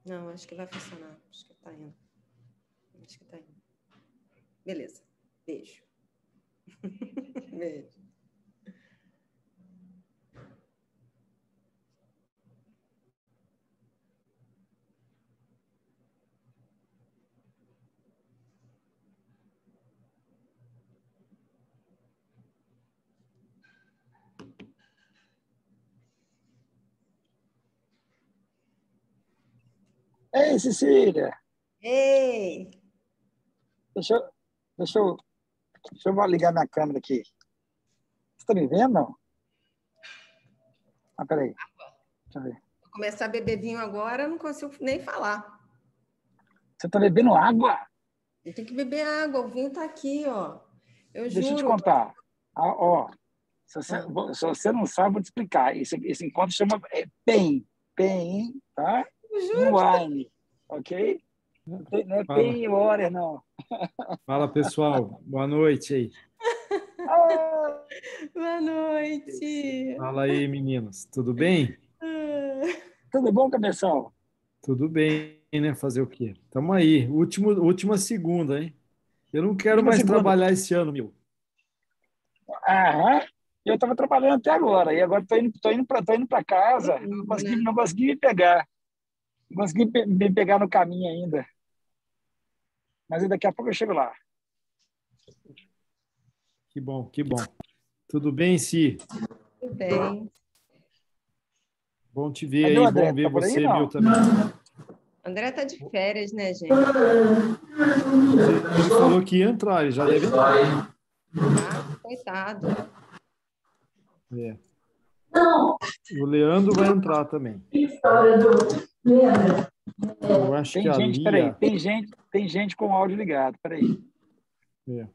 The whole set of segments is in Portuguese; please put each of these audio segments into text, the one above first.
Não, acho que vai funcionar. Acho que tá indo. Acho que tá indo. Beleza. Beijo. Beijo. Ei, Cecília, Ei! deixa eu, deixa eu, deixa eu ligar minha câmera aqui. Você está me vendo, não? Ah, peraí. Deixa eu ver. Vou começar a beber vinho agora, eu não consigo nem falar. Você está bebendo água? Eu tenho que beber água, o vinho está aqui, ó. Eu Deixa eu te juro. contar. Ó, se você não sabe, vou te explicar. Esse encontro chama PEN, tá? Eu In juro. Wine, ok? Não é Fala. PEN Water, não. Fala, pessoal. Boa noite aí. Ah, Boa noite. Fala aí, meninos. Tudo bem? tudo bom, cabeção? Tudo bem, né? Fazer o quê? Tamo aí. Última segunda, hein? Eu não quero Última mais segunda. trabalhar esse ano, meu. Aham. Eu estava trabalhando até agora, e agora tô indo para casa. Né? Não consegui me pegar. Não consegui me pegar no caminho ainda. Mas daqui a pouco eu chego lá. Que bom, que bom. Tudo bem, Si? Tudo bem. Bom te ver Cadê o aí. André? Bom ver Tá por aí, você, viu, não? também. André tá de férias, né, gente? Ele falou que ia entrar, ele já deve entrar. Ah, coitado. É. O Leandro vai entrar também. Eu acho que Tem a gente, peraí, Lia... tem gente com o áudio ligado, peraí. É,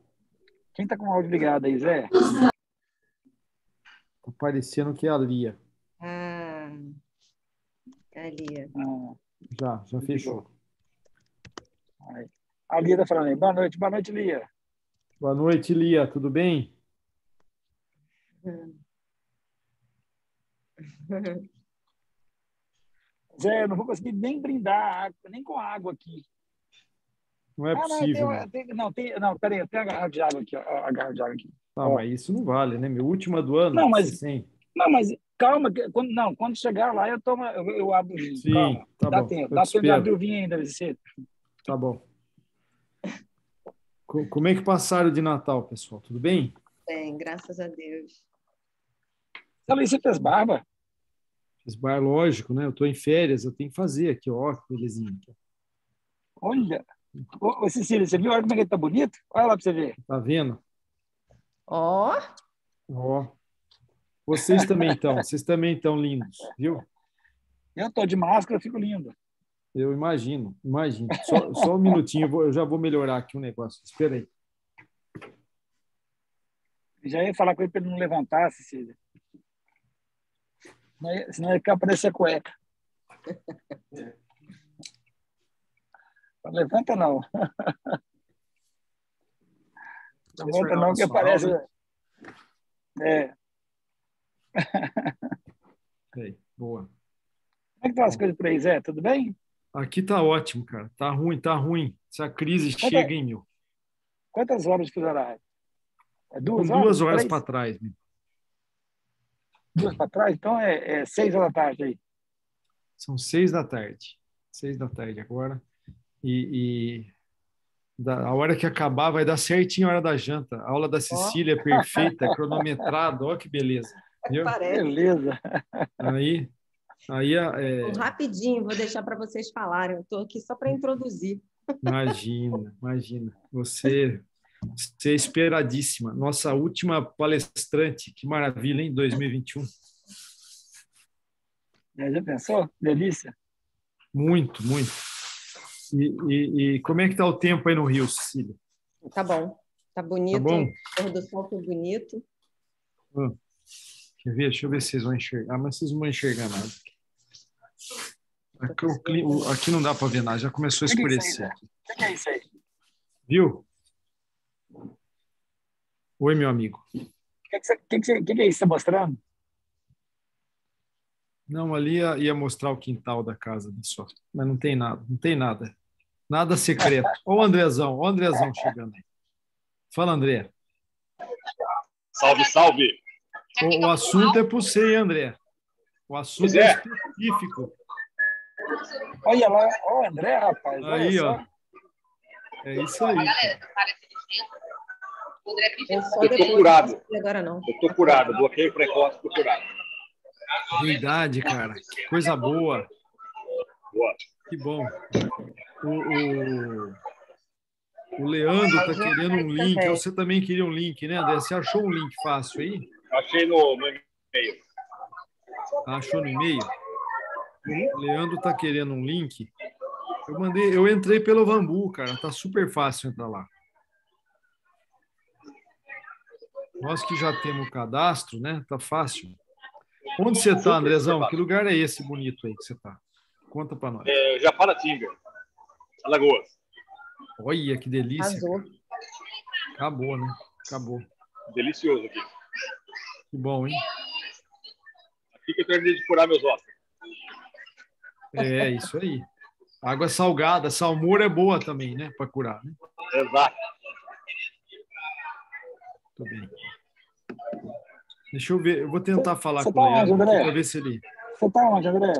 Quem tá com o áudio ligado aí, Zé? tá parecendo que é a Lia. Ah, ali. Ah, Já fechou. ligou. Aí. A Lia tá falando aí. Boa noite, Lia. Boa noite, Lia. Tudo bem? Zé, eu não vou conseguir nem brindar água, nem com água aqui. Não é Não, possível, meu. peraí, eu tenho a garrafa de água aqui, ó, a garrafa de água aqui. Ah, Ó. mas isso não vale, né? Meu última do ano, Não, você mas, sem. não, mas calma, quando chegar lá eu abro o vinho. Sim, Calma, tá bom. Eu dá te tempo de abrir espero. o vinho ainda, Vicente. Tá bom. Como é que passaram de Natal, pessoal? Tudo bem? Bem, graças a Deus. Você fez barba? Fiz bar, lógico, né? Eu tô em férias, eu tenho que fazer aqui, ó, que belezinha. Olha. Ô, Cecília, você viu? Olha como é que ele tá bonito? Olha lá pra você ver. Tá vendo? Ó, Ó. Vocês também estão lindos, viu? Eu tô de máscara, eu fico lindo. Eu imagino, imagino. Só um minutinho, eu já vou melhorar aqui um negócio. Espera aí. Já ia falar com ele pra ele não levantar, Cecília. Senão ia ficar parecer cueca. Não levanta, não. Levanta, não, que parece. Né? É. Aí, boa. Como é que estão as Bom, coisas por aí, Zé? Tudo bem? aqui tá ótimo, cara. Tá ruim, tá ruim. Se a crise chega, hein, meu? Quantas horas de fuso horário? É Com 2 horas? 2 horas para 3? trás, meu. 2 para trás? Então é 6 horas da tarde aí. São 6 da tarde. 6 da tarde agora. A hora que acabar vai dar certinho a hora da janta. A aula da ó, Cecília é perfeita, cronometrada. Olha que beleza. Viu? parece. Beleza. Aí Rapidinho, vou deixar para vocês falarem. Eu estou aqui só para introduzir. imagina. Você é esperadíssima. Nossa última palestrante. Que maravilha, hein? 2021. Já pensou? Delícia. Muito, muito. E como é que tá o tempo aí no Rio, Cecília? Tá bom. Tá bonito. Tá bom? O pôr do sol foi bonito. Quer ver? Deixa eu ver se vocês vão enxergar. Mas vocês não vão enxergar nada. Aqui não dá para ver nada. Já começou a O que é isso aí, escurecer Zé? aqui. O que é isso aí? Viu? Oi, meu amigo. O que é isso que você está mostrando? Não, ali ia mostrar o quintal da casa só. Mas não tem nada, não tem nada. Nada secreto. Ó o Andrezão chegando aí. Fala, André. Salve, salve. O assunto é para você, André. O assunto é específico. Olha lá, ó, o André, rapaz. Aí, olha ó. só. É isso aí. Eu tô curado. Agora não. Eu tô curado. Bloqueio precoce, tô curado. Verdade, cara. Que coisa boa. Boa. Que bom. O Leandro está querendo um link. Você também queria um link, né, André? Você achou um link fácil aí? Achei no e-mail. Achou no e-mail? O Leandro está querendo um link. Eu entrei pelo Vambu, cara. Tá super fácil entrar lá. Nós que já temos o cadastro, né? Tá fácil. Onde você está, Andrezão? Que lugar é esse bonito aí que você está? Conta para nós. Japaratinga, Alagoas. Olha, que delícia. Arrasou. Acabou, né? Acabou. Delicioso aqui. Que bom, hein? Aqui que eu terminei de furar meus ossos. É, isso aí. Água salgada, salmoura é boa também, né? Para curar, né? Exato. Muito bem. Deixa eu ver, eu vou tentar falar Você com o Leandro André? para ver se ele... Você tá onde, André?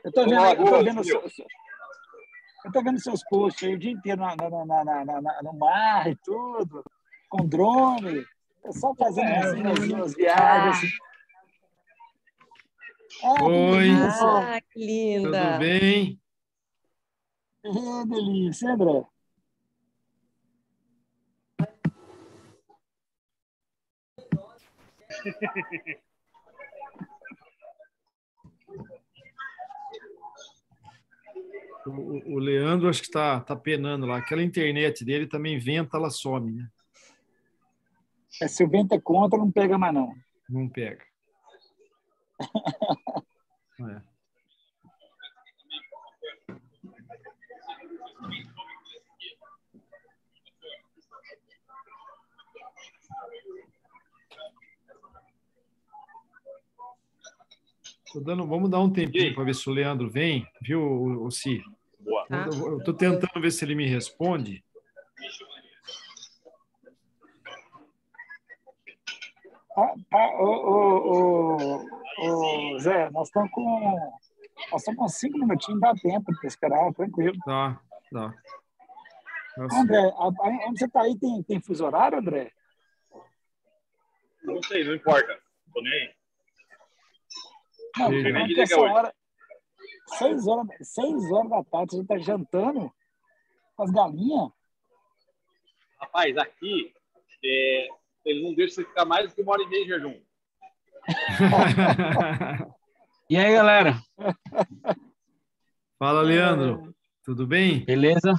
Eu tô vendo seus posts aí o dia inteiro no mar e tudo, com drone, só fazendo umas viagens. Assim. Oi. Que linda. Tudo bem? Que delícia, André. O Leandro acho que tá penando lá. Aquela internet dele também venta, ela some, né? Se o vento é contra, não pega mais, não. Não pega. É. Vamos dar um tempinho para ver se o Leandro vem, viu, o Si? Boa. Eu estou tentando ver se ele me responde. Zé, nós estamos com 5 minutinhos, dá tempo para esperar, tranquilo. Tá. André, onde você está aí tem fuso horário, André? Não sei, não importa. Tô nem aí. Não, porque essa hora, 6 horas da tarde, você está jantando com as galinhas? Rapaz, aqui eles não deixam você ficar mais do que 1h30 de jejum. E aí, galera? Fala, Leandro. Tudo bem? Beleza?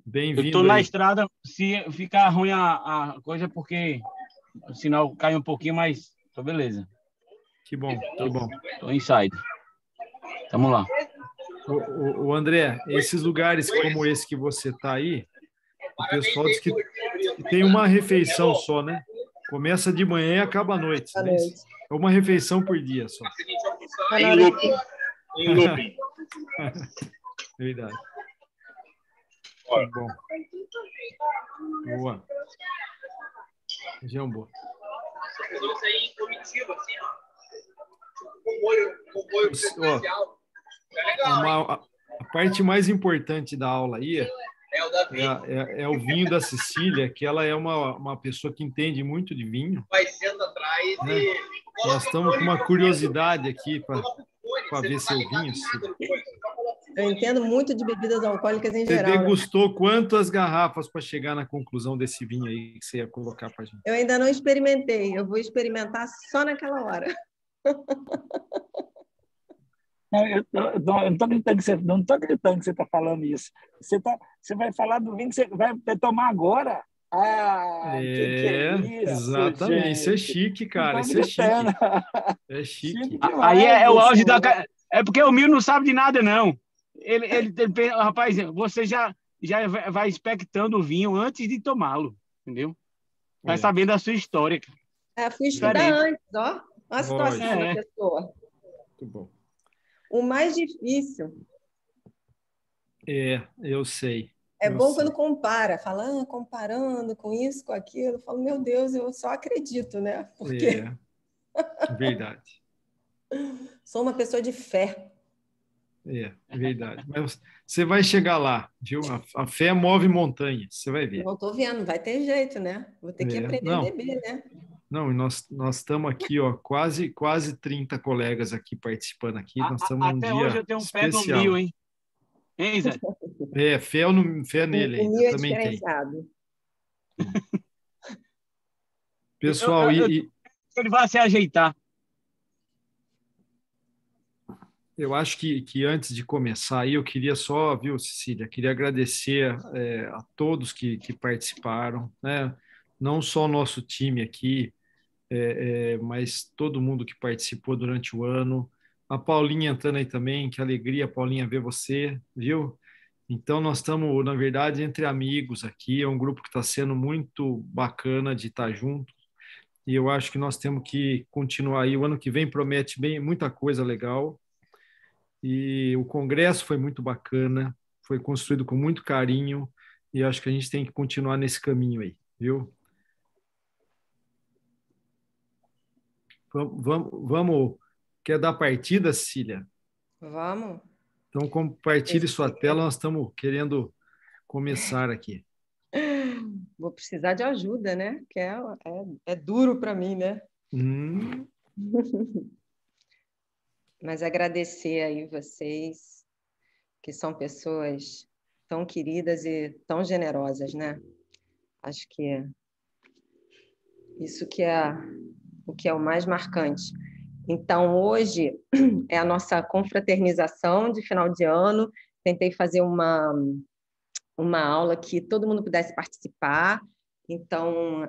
Bem-vindo. Eu tô na estrada. Se ficar ruim a coisa é porque o sinal cai um pouquinho, mas tô beleza. Que bom, que bom. Tô inside. Tamo lá. O André, esses lugares como esse que você tá aí, o pessoal diz que tem uma refeição só, né? Começa de manhã e acaba à noite. Né? É uma refeição por dia só. Em looping. Em looping. Verdade. Olha. Bom. Boa. Região boa. A parte mais importante da aula aí é o vinho da Cecília, que ela é uma pessoa que entende muito de vinho. Né? Nós estamos com uma curiosidade aqui para ver seu vinho, Cecília. Eu entendo muito de bebidas alcoólicas em geral. Você degustou quantas garrafas para chegar na conclusão desse vinho aí que você ia colocar para a gente? Eu ainda não experimentei. Eu vou experimentar só naquela hora. Eu não estou acreditando que você está falando isso. Você vai falar do vinho que você vai tomar agora. Que é isso, exatamente. gente. Isso é chique, cara. Isso é chique. É chique. Aí é o auge da... É porque o Miro não sabe de nada, não. Ele rapaz, você já vai expectando o vinho antes de tomá-lo, entendeu? Vai sabendo a sua história. Fui estudar antes, ó. Olha a situação da pessoa. Muito bom. O mais difícil... Eu sei. É bom quando compara, fala, comparando com isso, com aquilo. Eu falo, meu Deus, eu só acredito, né? Porque Verdade. sou uma pessoa de fé. Verdade. Mas você vai chegar lá, viu? A fé move montanhas, você vai ver. Não estou vendo, vai ter jeito, né? Vou ter que aprender a beber, né? Não, nós estamos aqui, ó, quase 30 colegas aqui participando aqui. Nós estamos num dia hoje eu tenho um pé do especial. Mil, hein? Hein, Zé? Fé nele ainda, o Mil é também tem. diferenciado. Pessoal, ele vai se ajeitar. Eu acho que antes de começar aí, eu queria só, viu, Cecília, queria agradecer a todos que participaram, né? Não só o nosso time aqui, mas todo mundo que participou durante o ano. A Paulinha entrando aí também, que alegria, Paulinha, ver você, viu? Então, nós estamos, na verdade, entre amigos aqui, é um grupo que está sendo muito bacana de estar junto, e eu acho que nós temos que continuar aí. O ano que vem promete muita coisa legal, e o congresso foi muito bacana, foi construído com muito carinho, e acho que a gente tem que continuar nesse caminho aí, viu? Vamos. Quer dar partida, Cecília? Vamos. Então, compartilhe sua tela, nós estamos querendo começar aqui. Vou precisar de ajuda, né? Que é duro para mim, né? Mas agradecer aí vocês, que são pessoas tão queridas e tão generosas, né? Acho que isso que é o que é o mais marcante. Então, hoje é a nossa confraternização de final de ano. Tentei fazer uma aula que todo mundo pudesse participar. Então,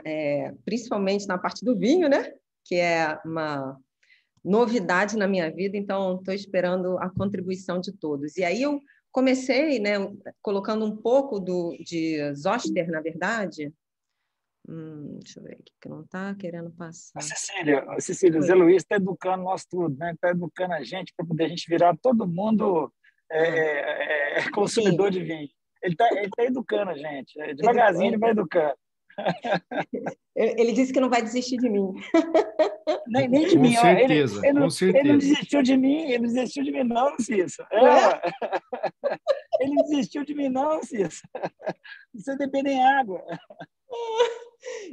principalmente na parte do vinho, né? Que é uma novidade na minha vida. Então, estou esperando a contribuição de todos. E aí eu comecei, né, colocando um pouco de Zoster, na verdade. Deixa eu ver aqui, que não está querendo passar. Cecília, o Zé Luiz está educando nós tudo, né? Está educando a gente para poder a gente virar todo mundo consumidor de vinho. Ele tá educando a gente. Devagarzinho ele vai educando. Ele disse que não vai desistir de mim. Nem de mim. Com certeza. Ele não desistiu de mim, não, Cícero. Ele não desistiu de mim, não, Cícero. Você depende em água.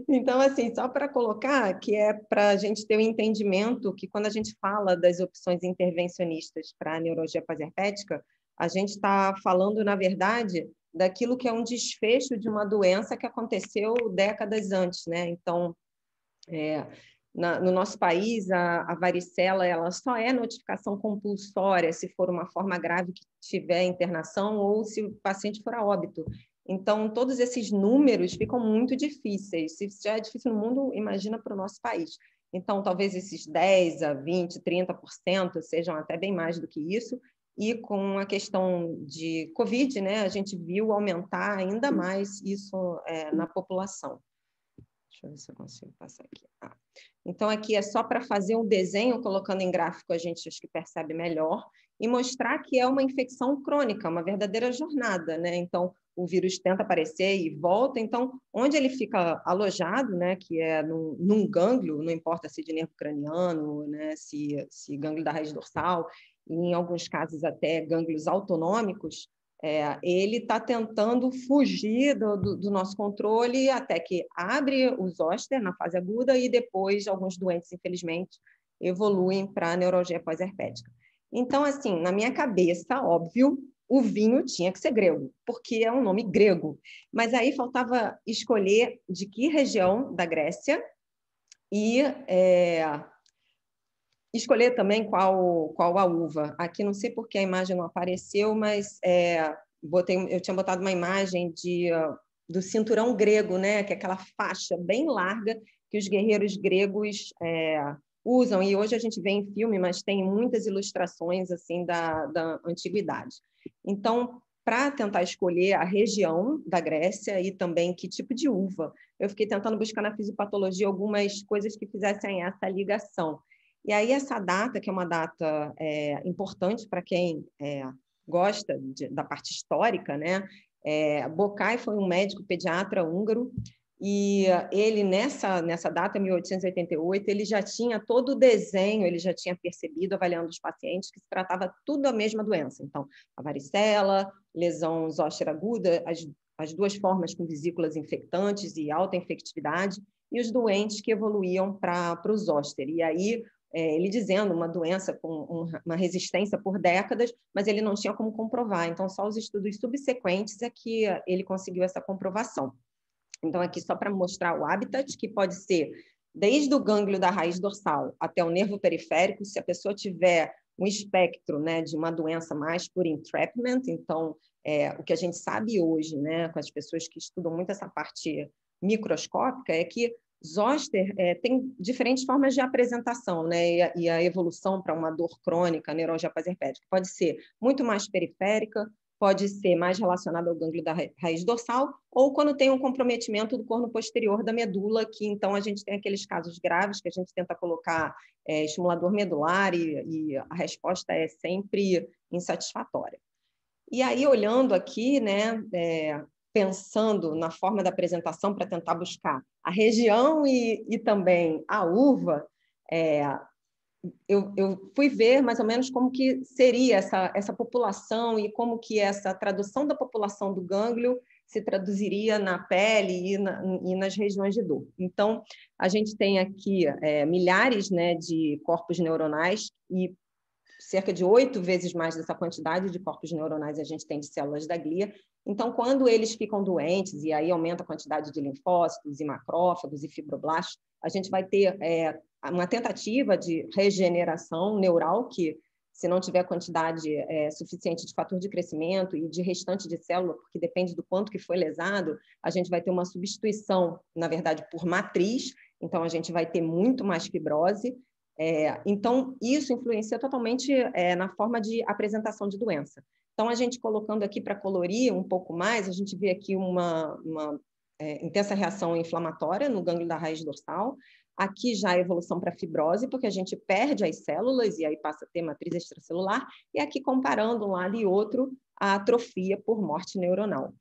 Então, assim, só para colocar que é para a gente ter um entendimento que quando a gente fala das opções intervencionistas para a neurologia pós-herpética, a gente está falando, na verdade, daquilo que é um desfecho de uma doença que aconteceu décadas antes, né? Então, no nosso país, a varicela ela só é notificação compulsória se for uma forma grave que tiver internação ou se o paciente for a óbito. Então, todos esses números ficam muito difíceis. Se já é difícil no mundo, imagina para o nosso país. Então, talvez esses 10%, a 20%, 30% sejam até bem mais do que isso. E com a questão de Covid, né, a gente viu aumentar ainda mais isso na população. Deixa eu ver se eu consigo passar aqui. Então, aqui é só para fazer um desenho, colocando em gráfico, a gente acho que percebe melhor, e mostrar que é uma infecção crônica, uma verdadeira jornada, né? Então, o vírus tenta aparecer e volta. Então, onde ele fica alojado, né, que é num gânglio, não importa se de nervo craniano, né, se gânglio da raiz dorsal, e em alguns casos até gânglios autonômicos, ele está tentando fugir do nosso controle até que abre o zoster na fase aguda e depois alguns doentes, infelizmente, evoluem para a neurologia pós-herpética. Então, assim, na minha cabeça, óbvio, o vinho tinha que ser grego, porque é um nome grego. Mas aí faltava escolher de que região da Grécia e escolher também qual a uva. Aqui não sei por que a imagem não apareceu, mas eu tinha botado uma imagem do cinturão grego, né? Que é aquela faixa bem larga que os guerreiros gregos usam. E hoje a gente vê em filme, mas tem muitas ilustrações assim da antiguidade. Então, para tentar escolher a região da Grécia e também que tipo de uva, eu fiquei tentando buscar na fisiopatologia algumas coisas que fizessem essa ligação. E aí essa data, que é uma data importante para quem gosta da parte histórica, né? Boccai foi um médico pediatra húngaro, e ele, nessa data, 1888, ele já tinha todo o desenho, ele já tinha percebido, avaliando os pacientes, que se tratava tudo da mesma doença. Então, a varicela, lesão zóster aguda, as duas formas com vesículas infectantes e alta infectividade, e os doentes que evoluíam para o zóster. E aí, ele dizendo uma doença com uma resistência por décadas, mas ele não tinha como comprovar. Então, só os estudos subsequentes é que ele conseguiu essa comprovação. Então, aqui só para mostrar o habitat, que pode ser desde o gânglio da raiz dorsal até o nervo periférico, se a pessoa tiver um espectro, né, de uma doença mais por entrapment. Então, o que a gente sabe hoje, né, com as pessoas que estudam muito essa parte microscópica, é que zóster tem diferentes formas de apresentação, né, e a evolução para uma dor crônica, neuralgia pós-herpética, pode ser muito mais periférica, pode ser mais relacionado ao gânglio da raiz dorsal, ou quando tem um comprometimento do corno posterior da medula, que então a gente tem aqueles casos graves que a gente tenta colocar estimulador medular e a resposta é sempre insatisfatória. E aí, olhando aqui, né, pensando na forma da apresentação para tentar buscar a região e também a uva, eu fui ver mais ou menos como que seria essa população e como que essa tradução da população do gânglio se traduziria na pele e nas regiões de dor. Então, a gente tem aqui milhares, né, de corpos neuronais e cerca de 8 vezes mais dessa quantidade de corpos neuronais a gente tem de células da glia. Então, quando eles ficam doentes, e aí aumenta a quantidade de linfócitos e macrófagos e fibroblastos, a gente vai ter uma tentativa de regeneração neural, que se não tiver quantidade suficiente de fator de crescimento e de restante de célula, porque depende do quanto que foi lesado, a gente vai ter uma substituição, na verdade, por matriz, então a gente vai ter muito mais fibrose. Então, isso influencia totalmente na forma de apresentação de doença. Então, a gente colocando aqui para colorir um pouco mais, a gente vê aqui uma intensa reação inflamatória no gânglio da raiz dorsal. Aqui já a evolução para fibrose, porque a gente perde as células e aí passa a ter matriz extracelular. E aqui, comparando um lado e outro, a atrofia por morte neuronal.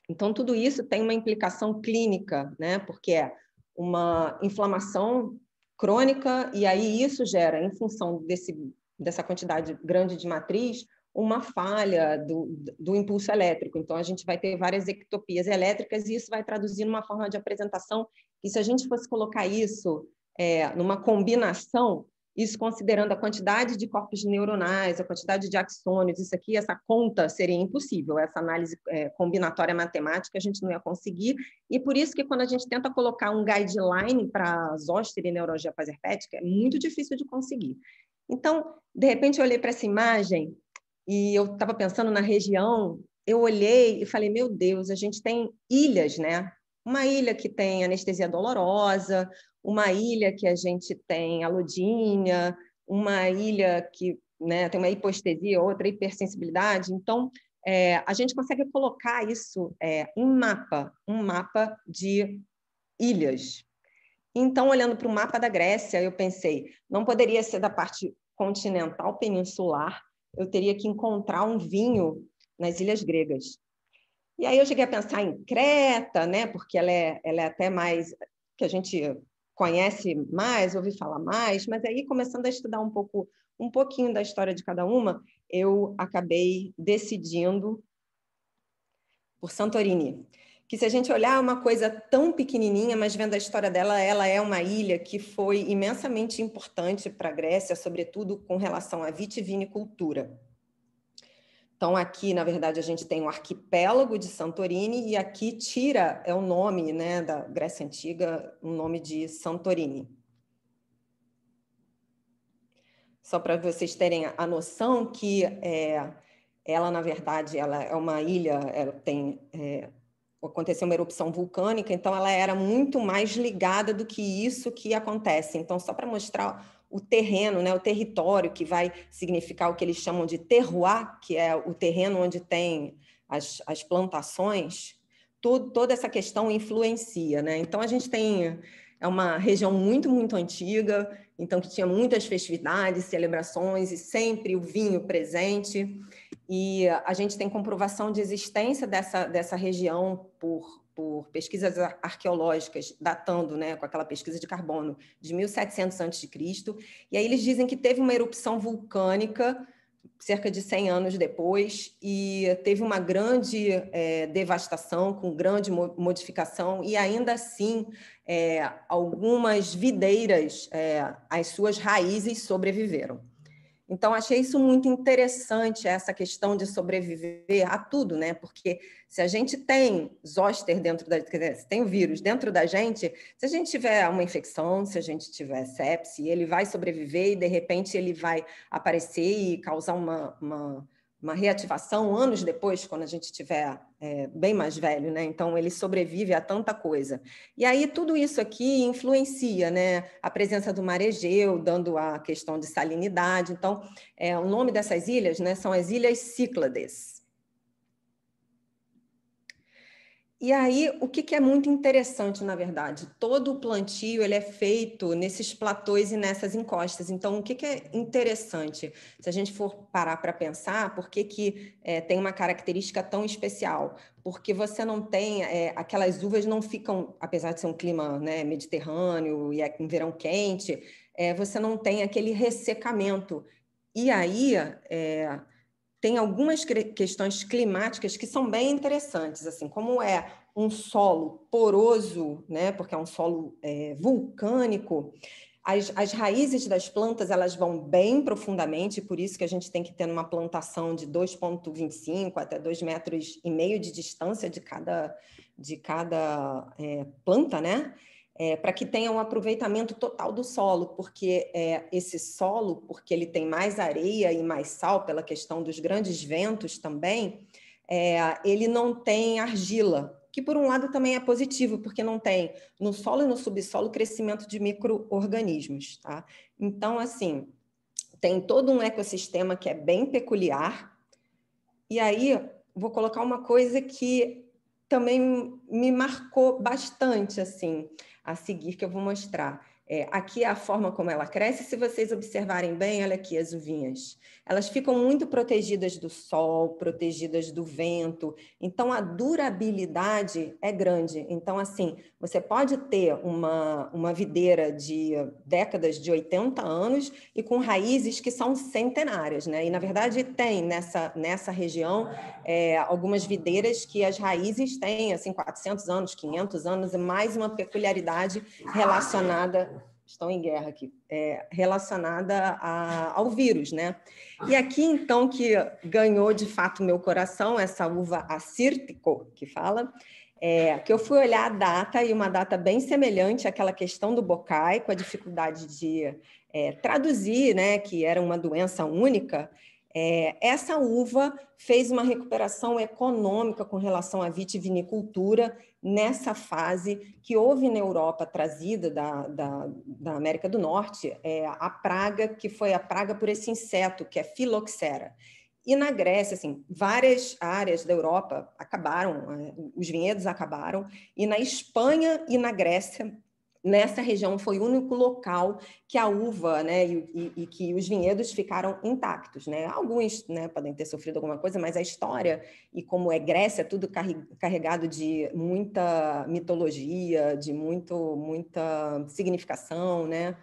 Então, tudo isso tem uma implicação clínica, né? Porque é uma inflamação crônica, e aí isso gera, em função dessa quantidade grande de matriz, uma falha do impulso elétrico. Então, a gente vai ter várias ectopias elétricas e isso vai traduzir numa forma de apresentação que, se a gente fosse colocar isso numa combinação, isso considerando a quantidade de corpos neuronais, a quantidade de axônios, isso aqui, essa conta seria impossível, essa análise combinatória matemática a gente não ia conseguir, e por isso que quando a gente tenta colocar um guideline para zóster e neuralgia pós-herpética, é muito difícil de conseguir. Então, de repente, eu olhei para essa imagem e eu estava pensando na região, eu olhei e falei, meu Deus, a gente tem ilhas, né? Uma ilha que tem anestesia dolorosa, uma ilha que a gente tem alodínia, uma ilha que, né, tem uma hipoestesia, outra hipersensibilidade. Então, a gente consegue colocar isso em um mapa de ilhas. Então, olhando para o mapa da Grécia, eu pensei, não poderia ser da parte continental peninsular, eu teria que encontrar um vinho nas ilhas gregas. E aí eu cheguei a pensar em Creta, né, porque ela é até mais, que a gente conhece mais, ouvi falar mais, mas aí, começando a estudar um pouquinho da história de cada uma, eu acabei decidindo por Santorini, que, se a gente olhar, é uma coisa tão pequenininha, mas vendo a história dela, ela é uma ilha que foi imensamente importante para a Grécia, sobretudo com relação à vitivinicultura. Então, aqui, na verdade, a gente tem o arquipélago de Santorini, e aqui Tira é o nome, né, da Grécia Antiga, o nome de Santorini. Só para vocês terem a noção que ela, na verdade, ela é uma ilha, aconteceu uma erupção vulcânica, então ela era muito mais ligada do que isso que acontece. Então, só para mostrar o terreno, né, o território, que vai significar o que eles chamam de terroir, que é o terreno onde tem as plantações, toda essa questão influencia, né? Então, a gente tem uma região muito, muito antiga, então que tinha muitas festividades, celebrações e sempre o vinho presente. E a gente tem comprovação de existência dessa região por pesquisas arqueológicas, datando, né, com aquela pesquisa de carbono, de 1700 a.C. E aí eles dizem que teve uma erupção vulcânica cerca de 100 anos depois, e teve uma grande devastação, com grande modificação, e ainda assim algumas videiras, as suas raízes sobreviveram. Então, achei isso muito interessante, essa questão de sobreviver a tudo, né? Porque se a gente tem zoster dentro da... Quer dizer, se tem o vírus dentro da gente, se a gente tiver uma infecção, se a gente tiver sepse, ele vai sobreviver e, de repente, ele vai aparecer e causar uma reativação anos depois, quando a gente estiver bem mais velho, né? Então, ele sobrevive a tanta coisa. E aí, tudo isso aqui influencia, né? A presença do mar Egeu, dando a questão de salinidade. Então, o nome dessas ilhas, né, são as Ilhas Cíclades. E aí, o que é muito interessante, na verdade? Todo o plantio ele é feito nesses platôs e nessas encostas. Então, o que é interessante? Se a gente for parar para pensar, por que tem uma característica tão especial? Porque você não tem... aquelas uvas não ficam, apesar de ser um clima, né, mediterrâneo e em verão quente, você não tem aquele ressecamento. E aí... tem algumas questões climáticas que são bem interessantes, assim, como é um solo poroso, né, porque é um solo vulcânico, as raízes das plantas elas vão bem profundamente, por isso que a gente tem que ter uma plantação de 2,25 até 2,5 metros de distância de cada planta, né? Para que tenha um aproveitamento total do solo, porque esse solo, porque ele tem mais areia e mais sal, pela questão dos grandes ventos também, ele não tem argila, que por um lado também é positivo, porque não tem no solo e no subsolo crescimento de micro-organismos, tá? Então, assim, tem todo um ecossistema que é bem peculiar, e aí vou colocar uma coisa que também me marcou bastante, assim, a seguir, que eu vou mostrar. Aqui é a forma como ela cresce. Se vocês observarem bem, olha aqui as uvinhas. Elas ficam muito protegidas do sol, protegidas do vento. Então, a durabilidade é grande. Então, assim, você pode ter uma videira de décadas de 80 anos e com raízes que são centenárias, né? E, na verdade, tem nessa região algumas videiras que as raízes têm, assim, 400 anos, 500 anos, e mais uma peculiaridade relacionada... Estão em guerra aqui, relacionada ao vírus, né? E aqui, então, que ganhou, de fato, meu coração, essa uva acírtico, que fala, que eu fui olhar a data, e uma data bem semelhante àquela questão do bocai, com a dificuldade de traduzir, né, que era uma doença única. Essa uva fez uma recuperação econômica com relação à vitivinicultura nessa fase que houve na Europa, trazida da América do Norte, a praga, que foi a praga por esse inseto, que é Phylloxera. E na Grécia, assim, várias áreas da Europa acabaram, os vinhedos acabaram, e na Espanha e na Grécia, nessa região foi o único local que a uva, né, e que os vinhedos ficaram intactos, né? Alguns, né, podem ter sofrido alguma coisa, mas a história, e como é Grécia, tudo carregado de muita mitologia, de muita significação, né?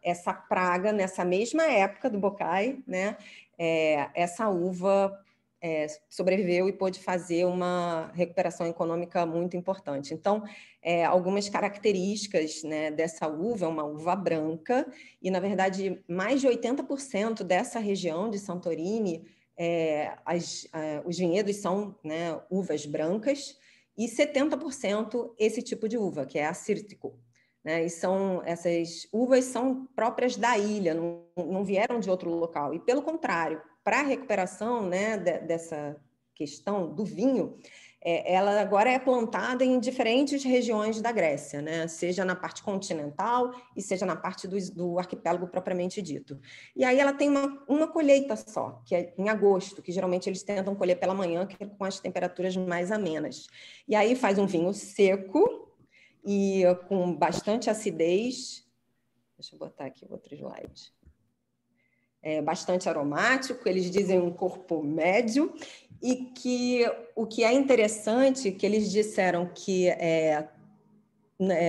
Essa praga, nessa mesma época do bocai, né, essa uva sobreviveu e pôde fazer uma recuperação econômica muito importante. Então, algumas características, né, dessa uva, é uma uva branca, e, na verdade, mais de 80% dessa região de Santorini, os vinhedos são, né, uvas brancas, e 70% esse tipo de uva, que é acírtico. Né? E essas uvas são próprias da ilha, não vieram de outro local. E, pelo contrário, para a recuperação, né, dessa questão do vinho, ela agora é plantada em diferentes regiões da Grécia, né? Seja na parte continental e seja na parte do arquipélago propriamente dito. E aí ela tem uma colheita só, que é em agosto, que geralmente eles tentam colher pela manhã, que é com as temperaturas mais amenas. E aí faz um vinho seco, e com bastante acidez, Deixa eu botar aqui outro slide. É bastante aromático, eles dizem um corpo médio, e que o que é interessante, que eles disseram que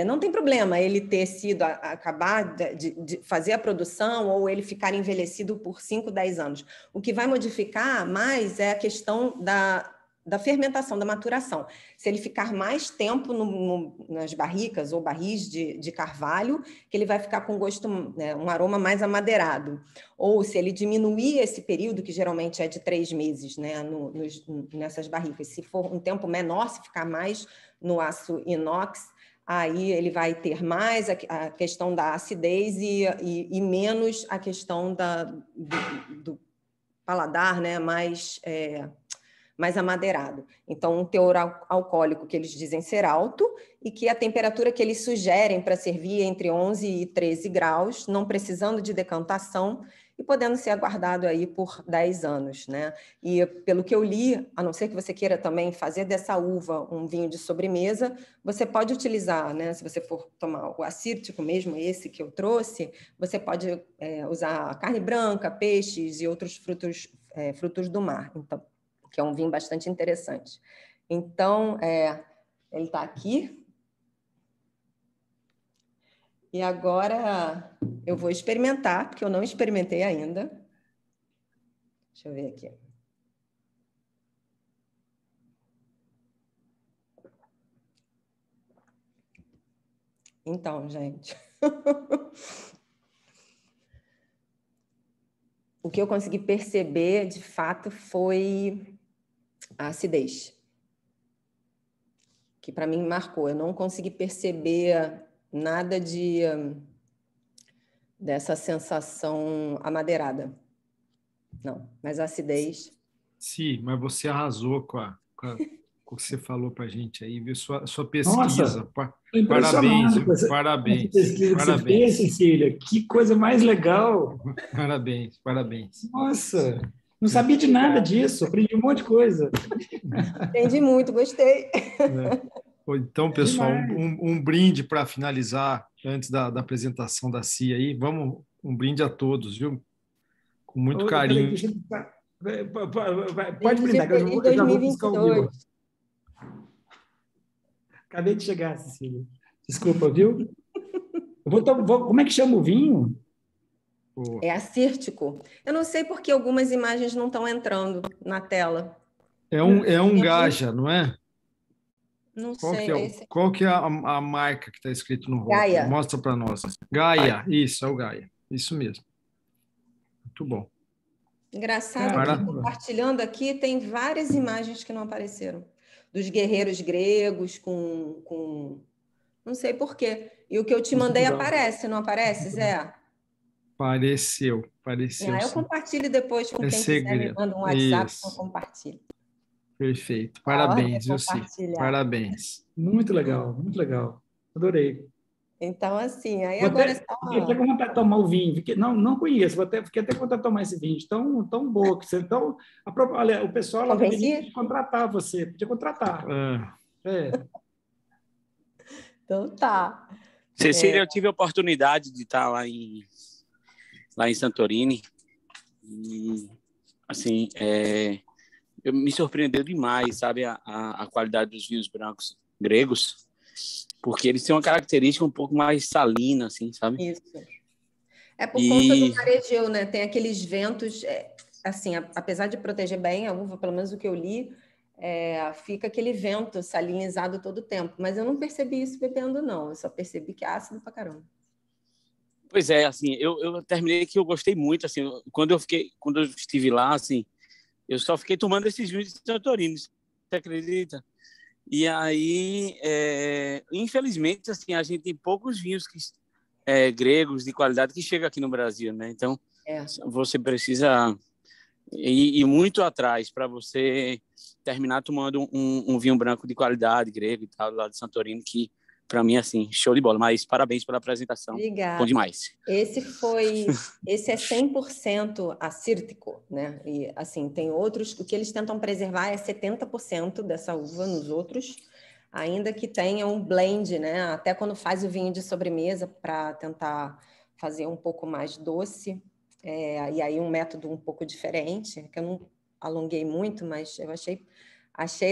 não tem problema ele ter sido acabar de fazer a produção ou ele ficar envelhecido por 5, 10 anos. O que vai modificar mais é a questão da fermentação, da maturação. Se ele ficar mais tempo nas barricas ou barris de carvalho, que ele vai ficar com gosto, né, um aroma mais amadeirado. Ou se ele diminuir esse período, que geralmente é de 3 meses, né, nessas barricas. Se for um tempo menor, se ficar mais no aço inox, aí ele vai ter mais a questão da acidez e menos a questão do paladar, né, mais amadeirado. Então, um teor alcoólico que eles dizem ser alto e que a temperatura que eles sugerem para servir é entre 11 e 13 graus, não precisando de decantação e podendo ser aguardado aí por 10 anos, né? E pelo que eu li, a não ser que você queira também fazer dessa uva um vinho de sobremesa, você pode utilizar, né? Se você for tomar o acítico mesmo, esse que eu trouxe, você pode usar carne branca, peixes e outros frutos do mar. Então, que é um vinho bastante interessante. Então, ele está aqui. E agora eu vou experimentar, porque eu não experimentei ainda. Deixa eu ver aqui. Então, gente... O que eu consegui perceber, de fato, foi a acidez, que para mim marcou. Eu não consegui perceber nada dessa sensação amadeirada. Não, mas a acidez... Sim, mas você arrasou com o que você falou para a gente aí, viu? Sua pesquisa. Nossa, parabéns, viu? Parabéns. Pesquisa que você fez, Cecília. Que coisa mais legal. Parabéns, parabéns. Nossa, não sabia de nada disso, aprendi um monte de coisa. Aprendi muito, gostei. Então, pessoal, um brinde para finalizar, antes da apresentação da Cia aí. Vamos, um brinde a todos, viu? Com muito carinho. Pode brindar, que eu já vou buscar o vinho. Acabei de chegar, Cecília. Desculpa, viu? Como é que chama o vinho? É acítico. Eu não sei porque algumas imagens não estão entrando na tela. É um Gaja, não é? Não sei. Qual que é a marca que está escrito no rótulo? Gaia. Mostra para nós. Gaia, isso, é o Gaia. Isso mesmo. Muito bom. Engraçado que compartilhando aqui tem várias imagens que não apareceram. Dos guerreiros gregos com... Não sei por quê. E o que eu te mandei aparece, não aparece, Zé? Pareceu. Eu compartilho depois com quem quiser, me manda um WhatsApp que eu compartilho. Perfeito. Parabéns, parabéns. Muito legal, muito legal. Adorei. Então, assim, aí fiquei agora... Fiquei até com vontade de tomar o vinho. Não conheço, fiquei até com vontade de tomar esse vinho. Tão boa. Olha, o pessoal lá podia contratar você. Podia contratar. Então, tá. Cecília, eu tive a oportunidade de estar lá em Santorini. E, assim, me surpreendeu demais, sabe, a qualidade dos vinhos brancos gregos, porque eles têm uma característica um pouco mais salina, assim, sabe? Isso. É por conta do marejeu, né? Tem aqueles ventos, assim, apesar de proteger bem a uva, pelo menos o que eu li, fica aquele vento salinizado todo o tempo. Mas eu não percebi isso bebendo, não. Eu só percebi que é ácido pra caramba. Pois é, assim, eu terminei que eu gostei muito, assim, quando eu estive lá, assim, eu só fiquei tomando esses vinhos de Santorini, você acredita? E aí, infelizmente, assim, a gente tem poucos vinhos gregos de qualidade que chegam aqui no Brasil, né? Então, você precisa ir muito atrás para você terminar tomando um vinho branco de qualidade, grego e tal, lá de Santorini, que, para mim, assim, show de bola. Mas parabéns pela apresentação. Obrigada. Bom demais. Esse é 100% acítico, né? E, assim, tem outros, o que eles tentam preservar é 70% dessa uva nos outros, ainda que tenha um blend, né? Até quando faz o vinho de sobremesa para tentar fazer um pouco mais doce, e aí um método um pouco diferente, que eu não alonguei muito, mas eu achei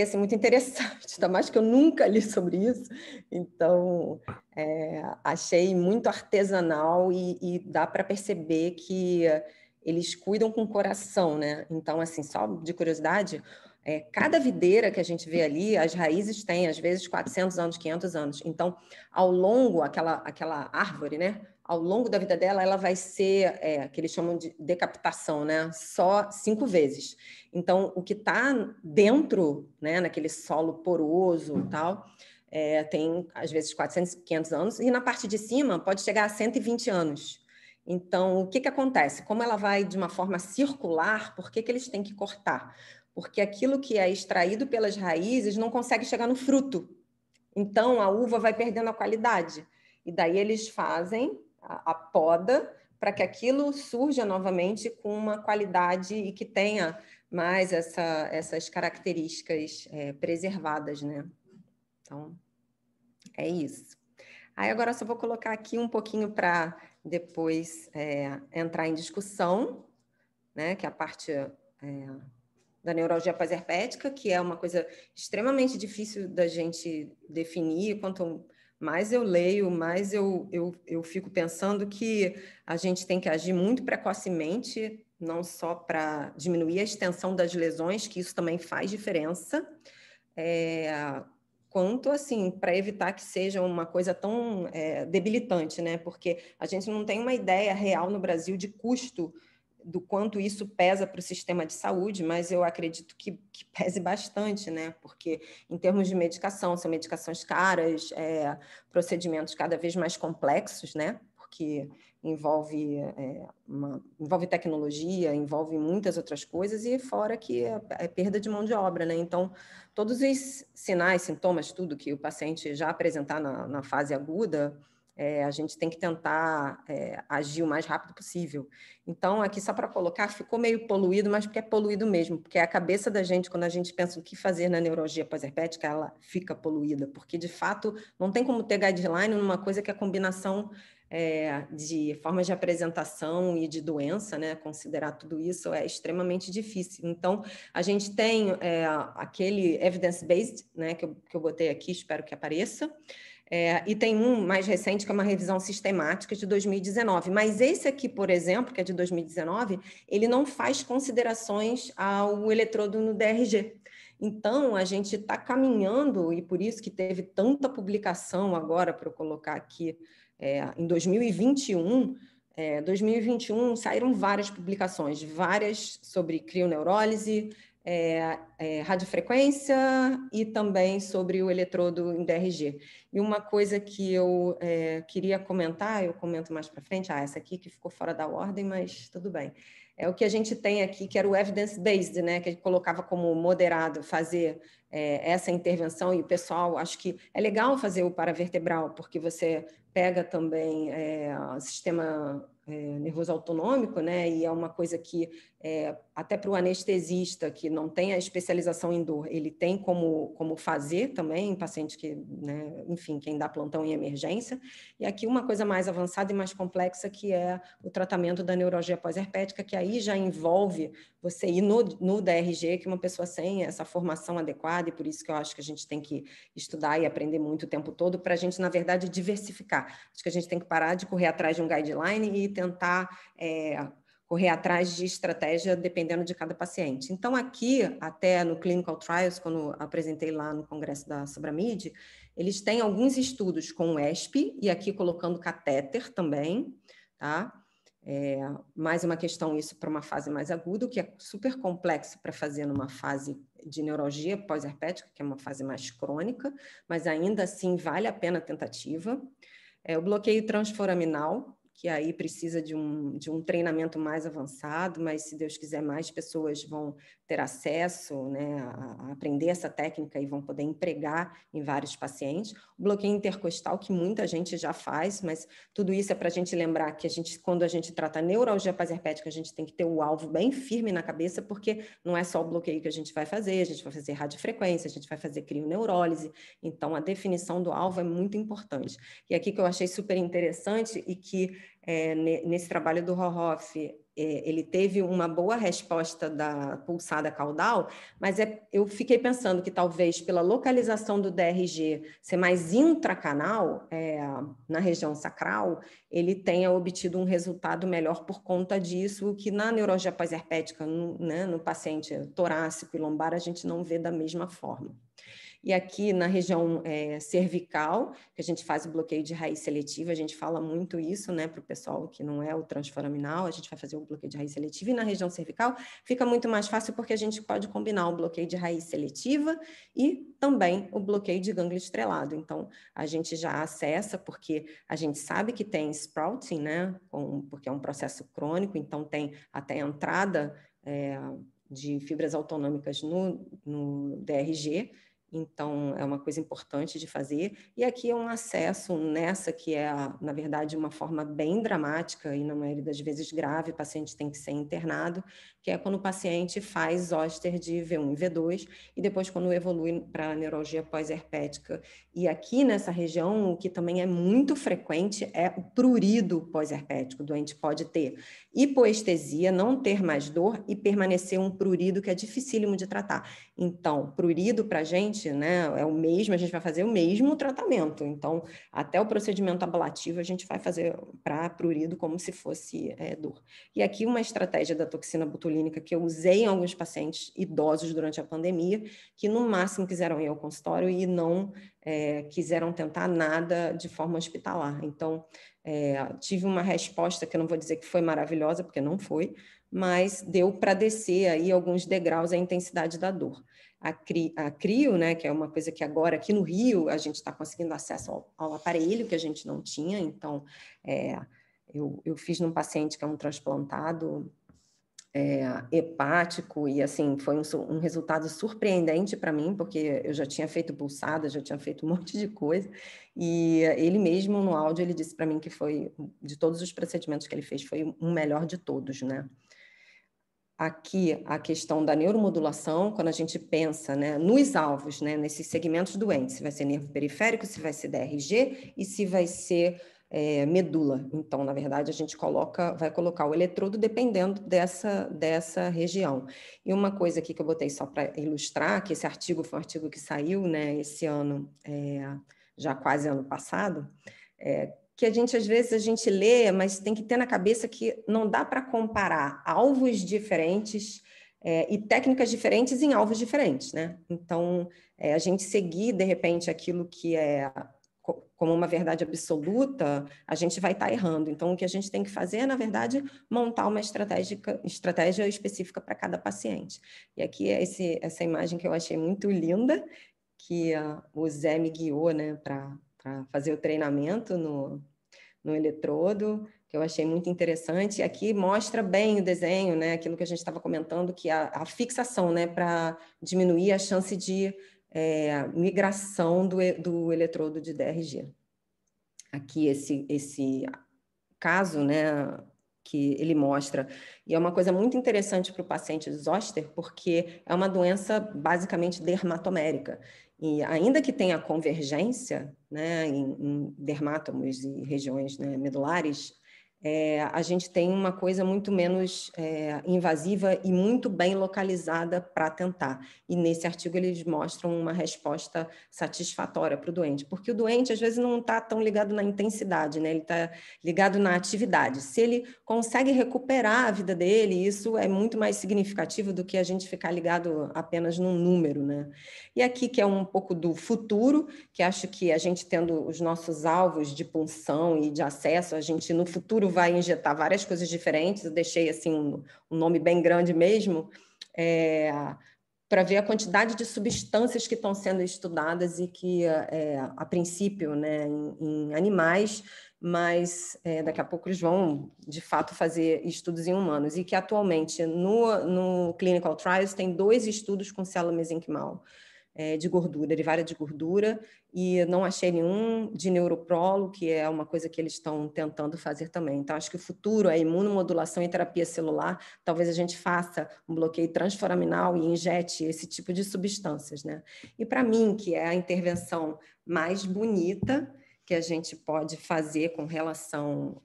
assim, muito interessante, ainda mais que eu nunca li sobre isso, então achei muito artesanal e dá para perceber que eles cuidam com o coração, né? Então, assim, só de curiosidade, cada videira que a gente vê ali, as raízes têm, às vezes, 400 anos, 500 anos. Então, ao longo, aquela árvore, né? Ao longo da vida dela, ela vai ser, que eles chamam de decapitação, né? Só 5 vezes. Então, o que está dentro, né, naquele solo poroso e tal, tem, às vezes, 400, 500 anos, e na parte de cima pode chegar a 120 anos. Então, o que acontece? Como ela vai de uma forma circular, por que eles têm que cortar? Porque aquilo que é extraído pelas raízes não consegue chegar no fruto. Então, a uva vai perdendo a qualidade. E daí eles fazem a poda para que aquilo surja novamente com uma qualidade e que tenha mais essas características preservadas, né? Então, é isso. Aí agora eu só vou colocar aqui um pouquinho para depois entrar em discussão, né? Que é a parte da neurologia pós-herpética, que é uma coisa extremamente difícil da gente definir. Quanto mais eu leio, mais eu fico pensando que a gente tem que agir muito precocemente, não só para diminuir a extensão das lesões, que isso também faz diferença, quanto assim para evitar que seja uma coisa tão debilitante, né? Porque a gente não tem uma ideia real no Brasil de custo do quanto isso pesa para o sistema de saúde, mas eu acredito que pese bastante, né? Porque em termos de medicação, são medicações caras, procedimentos cada vez mais complexos, né? Porque envolve tecnologia, envolve muitas outras coisas, e fora que é perda de mão de obra, né? Então, todos os sinais, sintomas, tudo que o paciente já apresentar na fase aguda, a gente tem que tentar agir o mais rápido possível. Então, aqui só para colocar, ficou meio poluído, mas porque é poluído mesmo, porque a cabeça da gente, quando a gente pensa o que fazer na neurologia pós-herpética, ela fica poluída, porque, de fato, não tem como ter guideline numa coisa que a combinação de formas de apresentação e de doença, né, considerar tudo isso é extremamente difícil. Então, a gente tem aquele evidence-based, né, que eu botei aqui, espero que apareça, e tem um mais recente, que é uma revisão sistemática de 2019. Mas esse aqui, por exemplo, que é de 2019, ele não faz considerações ao eletrodo no DRG. Então, a gente está caminhando, e por isso que teve tanta publicação agora, para eu colocar aqui, em 2021, 2021 saíram várias publicações, várias sobre crioneurólise, radiofrequência e também sobre o eletrodo em DRG. E uma coisa que eu queria comentar, eu comento mais para frente, essa aqui que ficou fora da ordem, mas tudo bem. É o que a gente tem aqui, que era o evidence-based, né, que a gente colocava como moderado fazer essa intervenção, e o pessoal, acho que é legal fazer o paravertebral, porque você pega também o sistema nervoso autonômico, né, e é uma coisa que até para o anestesista que não tem a especialização em dor, ele tem como fazer também em paciente que, né, enfim, quem dá plantão em emergência. E aqui uma coisa mais avançada e mais complexa, que é o tratamento da neurologia pós-herpética, que aí já envolve você ir no DRG, que uma pessoa sem essa formação adequada, e por isso que eu acho que a gente tem que estudar e aprender muito o tempo todo, para a gente, na verdade, diversificar. Acho que a gente tem que parar de correr atrás de um guideline e tentar correr atrás de estratégia dependendo de cada paciente. Então, aqui, até no Clinical Trials, quando apresentei lá no congresso da Subramid, eles têm alguns estudos com o ESP, e aqui colocando catéter também, tá? Mais uma questão isso para uma fase mais aguda, que é super complexo para fazer numa fase de neurologia pós-herpética, que é uma fase mais crônica, mas ainda assim vale a pena a tentativa. O bloqueio transforaminal, que aí precisa de um treinamento mais avançado, mas se Deus quiser mais pessoas vão ter acesso, né, a aprender essa técnica e vão poder empregar em vários pacientes. O bloqueio intercostal, que muita gente já faz, mas tudo isso é para a gente lembrar que quando a gente trata neurologia pós-herpética, a gente tem que ter o alvo bem firme na cabeça, porque não é só o bloqueio que a gente vai fazer radiofrequência, a gente vai fazer crioneurólise, então a definição do alvo é muito importante. E aqui que eu achei super interessante e que nesse trabalho do Horhoff, ele teve uma boa resposta da pulsada caudal, mas eu fiquei pensando que talvez pela localização do DRG ser mais intracanal, na região sacral, ele tenha obtido um resultado melhor por conta disso, o que na neurologia pós-herpética, no paciente torácico e lombar, a gente não vê da mesma forma. E aqui na região cervical, que a gente faz o bloqueio de raiz seletiva, a gente fala muito isso, né, para o pessoal que não é o transforaminal, a gente vai fazer o bloqueio de raiz seletiva, e na região cervical fica muito mais fácil porque a gente pode combinar o bloqueio de raiz seletiva e também o bloqueio de gânglio estrelado. Então, a gente já acessa, porque a gente sabe que tem sprouting, né, porque é um processo crônico, então tem até entrada de fibras autonômicas no DRG. Então, é uma coisa importante de fazer. E aqui é um acesso nessa que é, na verdade, uma forma bem dramática e, na maioria das vezes, grave, o paciente tem que ser internado, que é quando o paciente faz zoster de V1 e V2 e depois quando evolui para a neurologia pós-herpética. E aqui nessa região, o que também é muito frequente é o prurido pós-herpético. O doente pode ter hipoestesia, não ter mais dor e permanecer um prurido que é dificílimo de tratar. Então, prurido para a gente, né, é o mesmo, a gente vai fazer o mesmo tratamento. Então, até o procedimento ablativo a gente vai fazer para prurido como se fosse dor. E aqui uma estratégia da toxina botulínica que eu usei em alguns pacientes idosos durante a pandemia, que no máximo quiseram ir ao consultório e não quiseram tentar nada de forma hospitalar. Então, tive uma resposta que eu não vou dizer que foi maravilhosa, porque não foi, mas deu para descer aí alguns degraus a intensidade da dor. A CRIO, né, que é uma coisa que agora aqui no Rio a gente está conseguindo acesso ao aparelho que a gente não tinha, então eu fiz num paciente que é um transplantado hepático e assim foi um resultado surpreendente para mim, porque eu já tinha feito pulsada, já tinha feito um monte de coisa, e ele mesmo no áudio ele disse para mim que foi, de todos os procedimentos que ele fez, foi o melhor de todos, né? Aqui, a questão da neuromodulação, quando a gente pensa, né, nos alvos, né, nesses segmentos doentes, se vai ser nervo periférico, se vai ser DRG e se vai ser medula. Então, na verdade, a gente vai colocar o eletrodo dependendo dessa região. E uma coisa aqui que eu botei só para ilustrar, que esse artigo foi um artigo que saiu, né, esse ano, já quase ano passado, que às vezes a gente lê, mas tem que ter na cabeça que não dá para comparar alvos diferentes e técnicas diferentes em alvos diferentes, né? Então, a gente seguir, de repente, aquilo que é como uma verdade absoluta, a gente vai estar errando. Então, o que a gente tem que fazer é, na verdade, montar uma estratégia específica para cada paciente. E aqui é essa imagem que eu achei muito linda, que o Zé me guiou, né, para fazer o treinamento no eletrodo, que eu achei muito interessante. E aqui mostra bem o desenho, né, aquilo que a gente estava comentando, que a fixação, né, para diminuir a chance de migração do eletrodo de DRG. Aqui esse caso, né, que ele mostra, e é uma coisa muito interessante para o paciente zoster, porque é uma doença basicamente dermatomérica, e ainda que tenha convergência, né, em dermátomos e regiões, né, medulares, a gente tem uma coisa muito menos invasiva e muito bem localizada para tentar. E nesse artigo eles mostram uma resposta satisfatória para o doente, porque o doente às vezes não está tão ligado na intensidade, né? Ele está ligado na atividade. Se ele consegue recuperar a vida dele, isso é muito mais significativo do que a gente ficar ligado apenas num número, né? E aqui que é um pouco do futuro, que acho que a gente tendo os nossos alvos de punção e de acesso, a gente no futuro vai injetar várias coisas diferentes. Eu deixei assim um nome bem grande mesmo, para ver a quantidade de substâncias que estão sendo estudadas e que, a princípio, né, em animais, mas daqui a pouco eles vão, de fato, fazer estudos em humanos. E que, atualmente, no Clinical Trials, tem 2 estudos com célula mesenquimal de gordura, derivada de gordura, e não achei nenhum de neuroprolo, que é uma coisa que eles estão tentando fazer também. Então, acho que o futuro é imunomodulação e terapia celular. Talvez a gente faça um bloqueio transforaminal e injete esse tipo de substâncias, né? E para mim, que é a intervenção mais bonita que a gente pode fazer com relação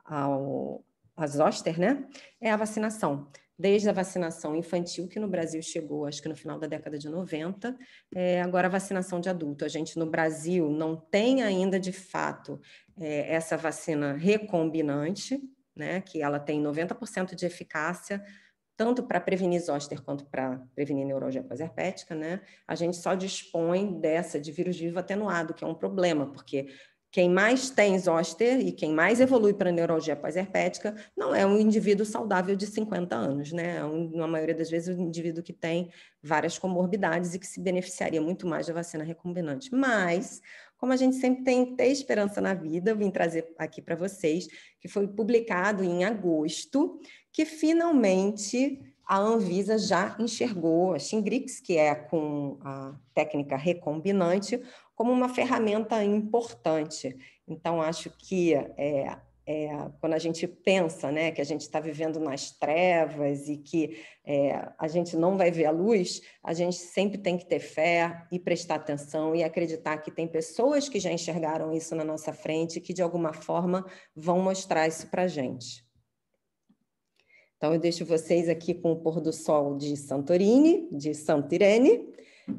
a zoster, né? É a vacinação. Desde a vacinação infantil, que no Brasil chegou, acho que no final da década de 90, agora a vacinação de adulto. A gente, no Brasil, não tem ainda, de fato, essa vacina recombinante, né? Que ela tem 90% de eficácia, tanto para prevenir zoster quanto para prevenir neuralgia pós-herpética, né? A gente só dispõe dessa de vírus vivo atenuado, que é um problema, porque quem mais tem zoster e quem mais evolui para neuralgia pós-herpética não é um indivíduo saudável de 50 anos, né? Na maioria das vezes, um indivíduo que tem várias comorbidades e que se beneficiaria muito mais da vacina recombinante. Mas, como a gente sempre tem que ter esperança na vida, eu vim trazer aqui para vocês, que foi publicado em agosto, que finalmente a Anvisa já enxergou a Shingrix, que é com a técnica recombinante, como uma ferramenta importante. Então, acho que quando a gente pensa, né, que a gente está vivendo nas trevas e que a gente não vai ver a luz, a gente sempre tem que ter fé e prestar atenção e acreditar que tem pessoas que já enxergaram isso na nossa frente e que, de alguma forma, vão mostrar isso para a gente. Então, eu deixo vocês aqui com o pôr do sol de Santorini, de Santa Irene,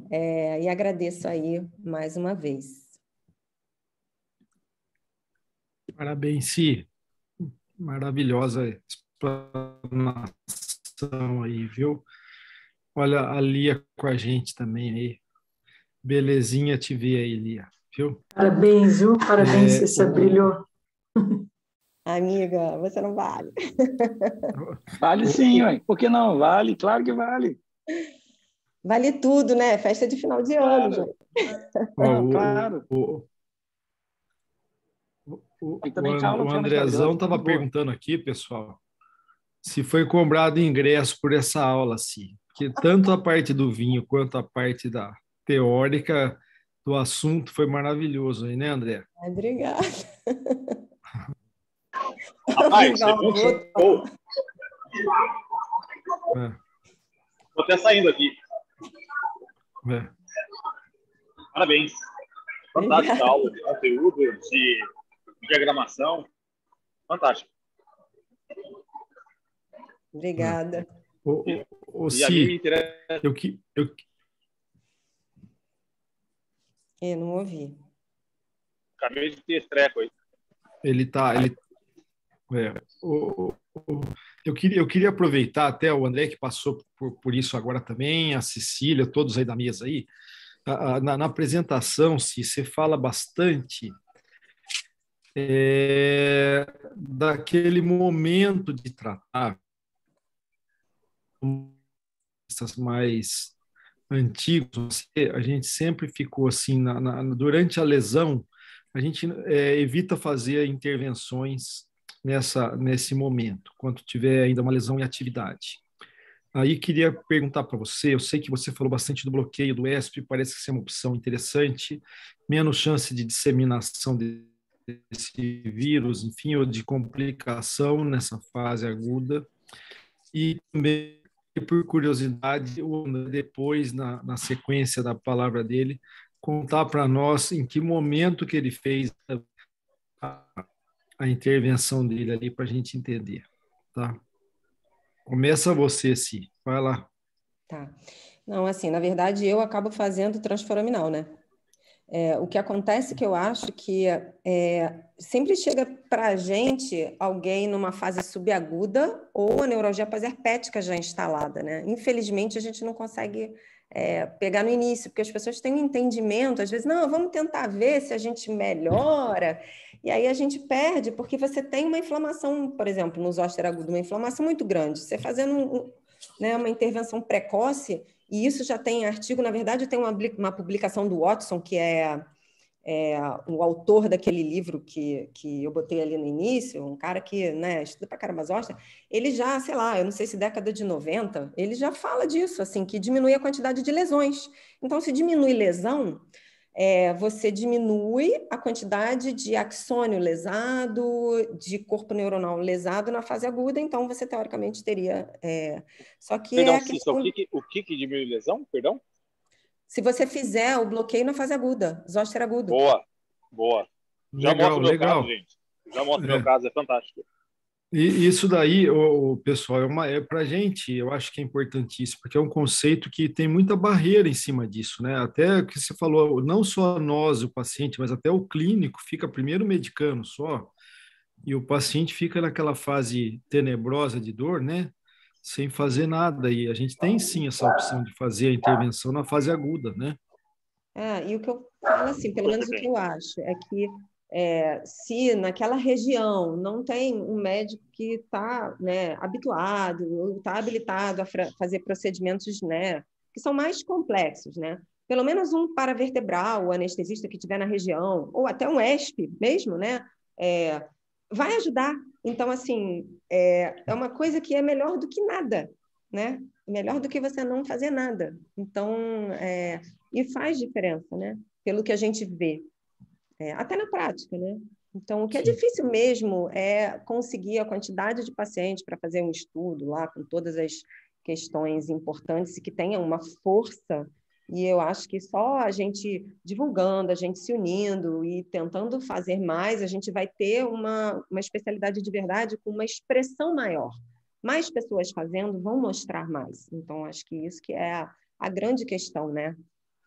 e agradeço aí mais uma vez. Parabéns, Si. Maravilhosa explanação aí, viu? Olha a Lia com a gente também aí. Belezinha te ver aí, Lia, viu? Parabéns, viu? Parabéns, Cissa, brilhou. Amiga, você não vale. Vale sim, ué. Por que não? Vale, claro que vale. Vale tudo, né? Festa de final de ano, gente. Claro. O Andrezão estava perguntando aqui, pessoal, se foi cobrado ingresso por essa aula, sim. Porque tanto a parte do vinho quanto a parte da teórica do assunto foi maravilhoso, né, André? Obrigada. Rapaz, você viu? Estou até saindo aqui. Parabéns. Fantástica aula de conteúdo, de diagramação. Fantástico. Obrigada. Si, eu não ouvi. Acabei de ter treco aí. Eu queria aproveitar até o André, que passou por isso agora também, a Cecília, todos aí da mesa aí. Na apresentação, se você fala bastante daquele momento de tratar essas mais antigos, a gente sempre ficou assim, durante a lesão, a gente evita fazer intervenções nesse momento, quando tiver ainda uma lesão em atividade. Aí queria perguntar para você, eu sei que você falou bastante do bloqueio do ESP, parece que isso é uma opção interessante, menos chance de disseminação desse vírus, enfim, ou de complicação nessa fase aguda. E também, por curiosidade, depois, na sequência da palavra dele, contar para nós em que momento que ele fez a intervenção dele ali para a gente entender, tá? Começa você, Si. Vai lá. Tá. Não, assim, na verdade, eu acabo fazendo transforaminal, né? O que acontece que eu acho que sempre chega para a gente alguém numa fase subaguda ou a neuralgia pós-herpética já instalada, né? Infelizmente, a gente não consegue pegar no início, porque as pessoas têm um entendimento, às vezes, não, vamos tentar ver se a gente melhora, e aí a gente perde, porque você tem uma inflamação, por exemplo, no zoster agudo, uma inflamação muito grande. Você fazendo uma intervenção precoce, e isso já tem artigo, na verdade, tem uma publicação do Watson, que é o autor daquele livro que eu botei ali no início, um cara que estuda pra caramba zoster, ele já, sei lá, eu não sei se década de 90, ele já fala disso, assim, que diminui a quantidade de lesões. Então, se diminui lesão, você diminui a quantidade de axônio lesado, de corpo neuronal lesado na fase aguda, então você, teoricamente, teria... Só que perdão, o que diminui lesão? Perdão? Se você fizer o bloqueio na fase aguda, zoster agudo. Boa. Boa. Já Legal, mostra o meu legal. caso, gente. Já mostra o meu caso, é fantástico. E isso daí, pessoal, para a gente, eu acho que é importantíssimo, porque é um conceito que tem muita barreira em cima disso, né? Até o que você falou, não só nós, o paciente, mas até o clínico fica primeiro medicando só, e o paciente fica naquela fase tenebrosa de dor, né? Sem fazer nada. E a gente tem sim essa opção de fazer a intervenção na fase aguda, né? E o que eu falo, assim, pelo menos o que eu acho, é que se naquela região não tem um médico que está, né, habituado, ou está habilitado a fazer procedimentos, né, que são mais complexos, né? Pelo menos um paravertebral, o anestesista que estiver na região, ou até um ESP mesmo, né? Vai ajudar. Então, assim, é uma coisa que é melhor do que nada, né? Melhor do que você não fazer nada. Então, e faz diferença, né? Pelo que a gente vê. Até na prática, né? Então, o que é difícil mesmo é conseguir a quantidade de pacientes para fazer um estudo lá com todas as questões importantes e que tenha uma força. E eu acho que só a gente divulgando, a gente se unindo e tentando fazer mais, a gente vai ter uma especialidade de verdade com uma expressão maior. Mais pessoas fazendo vão mostrar mais. Então, acho que isso que é a grande questão, né?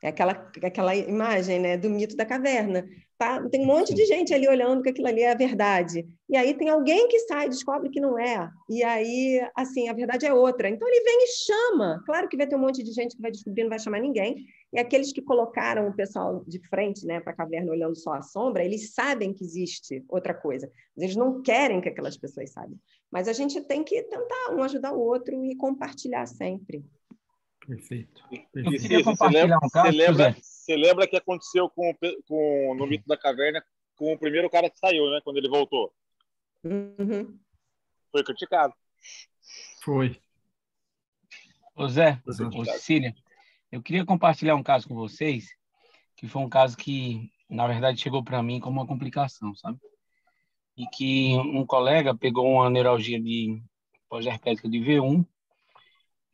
É aquela imagem, né, do mito da caverna. Tá? Tem um monte de gente ali olhando que aquilo ali é a verdade. E aí tem alguém que sai e descobre que não é. E aí, assim, a verdade é outra. Então ele vem e chama. Claro que vai ter um monte de gente que vai descobrir, não vai chamar ninguém. E aqueles que colocaram o pessoal de frente, né, para a caverna olhando só a sombra, eles sabem que existe outra coisa. Eles não querem que aquelas pessoas saibam. Mas a gente tem que tentar um ajudar o outro e compartilhar sempre. Perfeito. Eu queria compartilhar um caso. Você lembra que aconteceu no mito da caverna com o primeiro cara que saiu, né? Quando ele voltou. Uhum. Foi criticado. Foi. Ô Zé, ô Cecília, eu queria compartilhar um caso com vocês, que foi um caso que, na verdade, chegou para mim como uma complicação, sabe? E que um colega pegou uma neuralgia de pós-herpética de V1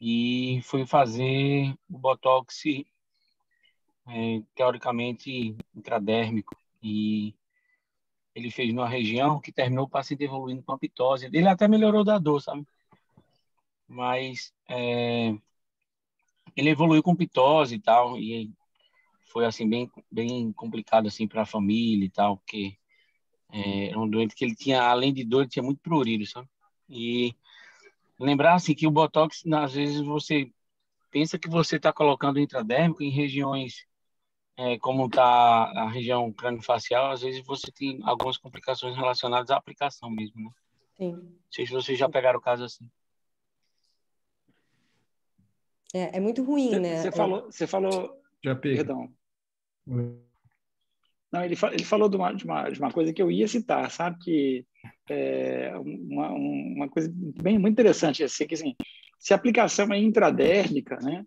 e foi fazer o botox, teoricamente, intradérmico. E ele fez numa região que terminou o paciente evoluindo com a pitose. Ele até melhorou da dor, sabe? Mas ele evoluiu com pitose e tal, e foi assim bem complicado assim para a família e tal, porque era um doente que ele tinha, além de dor, ele tinha muito prurido, sabe? E lembrar assim que o botox, às vezes você pensa que você está colocando intradérmico em regiões como está a região craniofacial, às vezes você tem algumas complicações relacionadas à aplicação mesmo, né? Sim. Não sei se vocês já pegaram o caso assim. É muito ruim, né? Você falou... Já peguei. Perdão. Não, ele falou de uma coisa que eu ia citar, sabe? Que uma coisa muito interessante, assim, que assim, se a aplicação é intradérmica, né?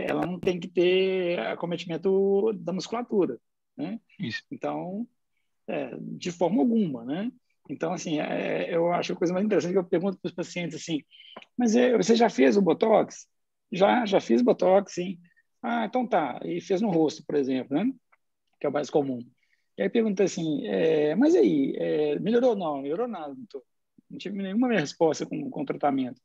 Ela não tem que ter acometimento da musculatura, né? Isso. Então, de forma alguma, né? Então, assim, eu acho a coisa mais interessante que eu pergunto para os pacientes assim, mas você já fez o Botox? Já fiz Botox, sim. Ah, então tá. E fez no rosto, por exemplo, né? Que é o mais comum. E aí pergunta assim, mas aí, melhorou? Não melhorou nada. Não tive nenhuma resposta com o tratamento.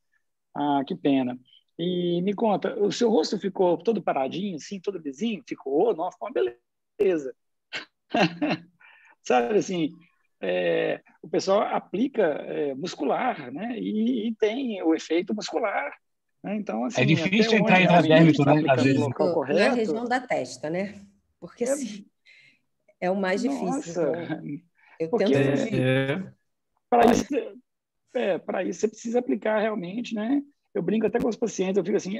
Ah, que pena. E me conta, o seu rosto ficou todo paradinho, assim, todo lisinho? Ficou? Não, ficou uma beleza. Sabe, assim, o pessoal aplica muscular, né? E tem o efeito muscular. Né? Então, assim, é difícil até entrar onde em realmente intradérmico, está né? Às aplicando vezes. no local correto... Na região da testa, né? Porque assim, é o mais difícil. Nossa, Então, eu porque tento fugir. para isso você precisa aplicar realmente, né? Eu brinco até com os pacientes, eu fico assim,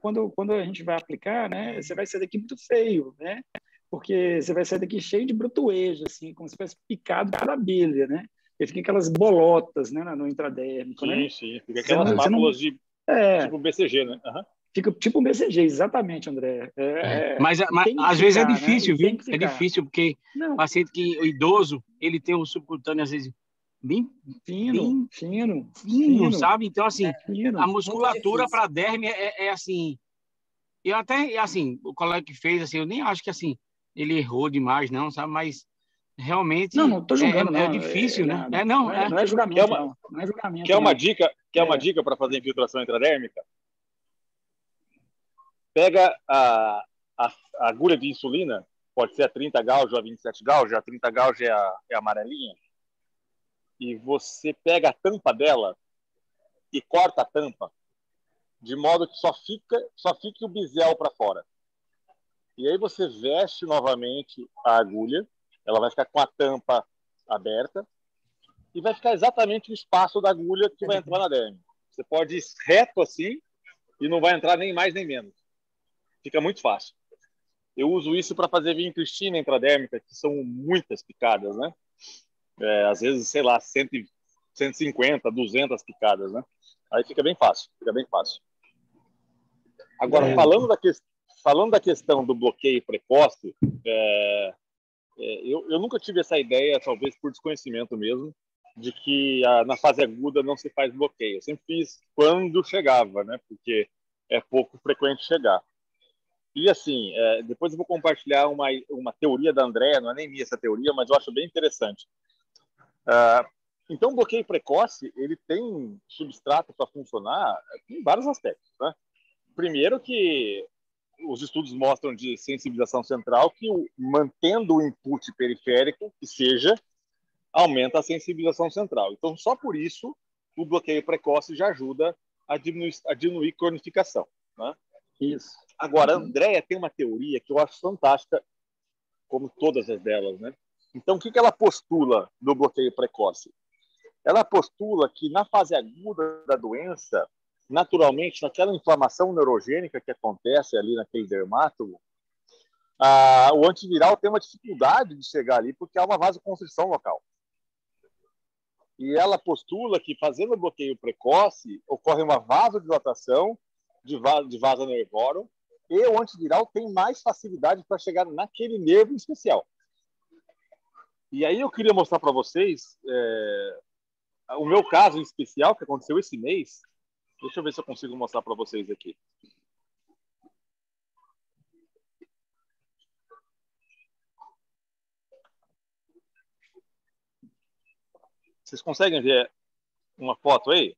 quando a gente vai aplicar, né? Você vai sair daqui muito feio, né? Porque você vai sair daqui cheio de brotoejo, assim, como se tivesse picado por abelha, né? E fica aquelas bolotas, né? No intradérmico, né? Sim. Fica aquelas máculas de tipo BCG, né? Uhum. Fica tipo um BCG, exatamente, André. Mas às vezes é difícil, né? viu? É difícil, porque o paciente o idoso, ele tem o subcutâneo, às vezes, bem fino, sabe? Então, assim, a musculatura para derme é assim... Eu até, assim, o colega que fez, assim, eu nem acho que, assim, ele errou demais, não, sabe? Mas realmente Não estou julgando, não. É difícil, né? Não é julgamento, não. Não é julgamento. Quer uma dica? Quer uma dica para fazer infiltração intradérmica? Pega a agulha de insulina, pode ser a 30 gauge ou a 27 gauge, a 30 gauge é a amarelinha, e você pega a tampa dela e corta a tampa, de modo que só fique o bisel para fora. E aí você veste novamente a agulha, ela vai ficar com a tampa aberta, e vai ficar exatamente o espaço da agulha que vai entrar na derme. Você pode ir reto assim, e não vai entrar nem mais nem menos. Fica muito fácil. Eu uso isso para fazer vincristina intradérmica, que são muitas picadas, né? Às vezes, sei lá, 150, 200 picadas, né? Aí fica bem fácil, Agora, falando da questão do bloqueio precoce, eu nunca tive essa ideia, talvez por desconhecimento mesmo, de que na fase aguda não se faz bloqueio. Eu sempre fiz quando chegava, né? Porque é pouco frequente chegar. E assim, depois eu vou compartilhar uma teoria da Andrea, não é nem minha essa teoria, mas eu acho bem interessante. Então, o bloqueio precoce, ele tem substrato para funcionar em vários aspectos, né? Primeiro que os estudos mostram de sensibilização central que mantendo o input periférico, que seja, aumenta a sensibilização central. Então, só por isso, o bloqueio precoce já ajuda a diminuir cronificação, né? Isso. Agora, a Andrea tem uma teoria que eu acho fantástica, como todas as delas, né? Então, o que ela postula no bloqueio precoce? Ela postula que na fase aguda da doença, naturalmente, naquela inflamação neurogênica que acontece ali naquele dermátomo, o antiviral tem uma dificuldade de chegar ali porque há uma vasoconstrição local. E ela postula que fazendo o bloqueio precoce, ocorre uma vasodilatação de vaso nervorum, e o antiviral tem mais facilidade para chegar naquele nervo especial. E aí eu queria mostrar para vocês o meu caso em especial, que aconteceu esse mês. Deixa eu ver se eu consigo mostrar para vocês aqui. Vocês conseguem ver uma foto aí?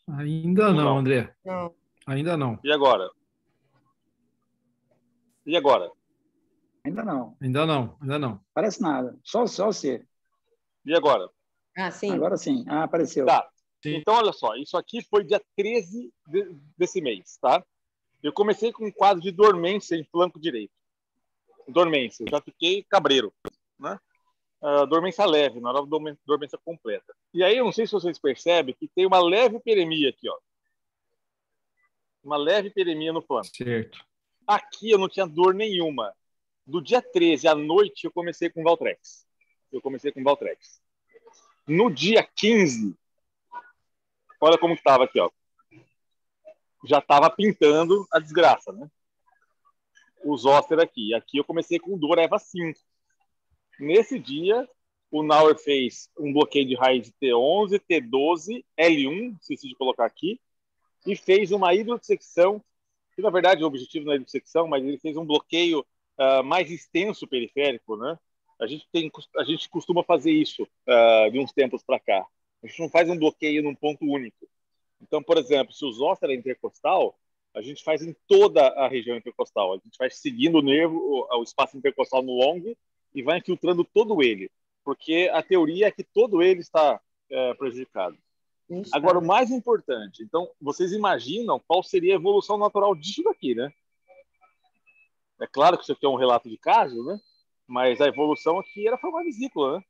Ainda não, André. Não. Ainda não. E agora? Ainda não. Ainda não. Parece nada. Só você. E agora? Sim. Agora sim. Apareceu. Tá. Sim. Então, olha só. Isso aqui foi dia 13 desse mês, tá? Eu comecei com um quadro de dormência em flanco direito. Dormência. Eu já fiquei cabreiro, né? Dormência leve, não era dormência completa. E aí, eu não sei se vocês percebem que tem uma leve hiperemia aqui, ó. Uma leve hiperemia no flanco. Certo. Aqui eu não tinha dor nenhuma. Do dia 13 à noite, eu comecei com Valtrex. No dia 15, olha como estava aqui, ó. Já estava pintando a desgraça, né? O zóster aqui. Aqui eu comecei com dor EVA 5. Nesse dia, o Nauer fez um bloqueio de raiz de T11, T12, L1, esqueci de colocar aqui, e fez uma hidrodissecção, que na verdade o objetivo não é hidrodissecção, mas ele fez um bloqueio mais extenso periférico, né? A gente costuma fazer isso de uns tempos para cá. A gente não faz um bloqueio num ponto único. Então, por exemplo, se o zóster é intercostal, a gente faz em toda a região intercostal. A gente vai seguindo o nervo, o espaço intercostal no longo e vai infiltrando todo ele, porque a teoria é que todo ele está prejudicado. Agora, o mais importante, então, vocês imaginam qual seria a evolução natural disso daqui, né? É claro que isso aqui é um relato de caso, né? Mas a evolução aqui era formar vesícula, né?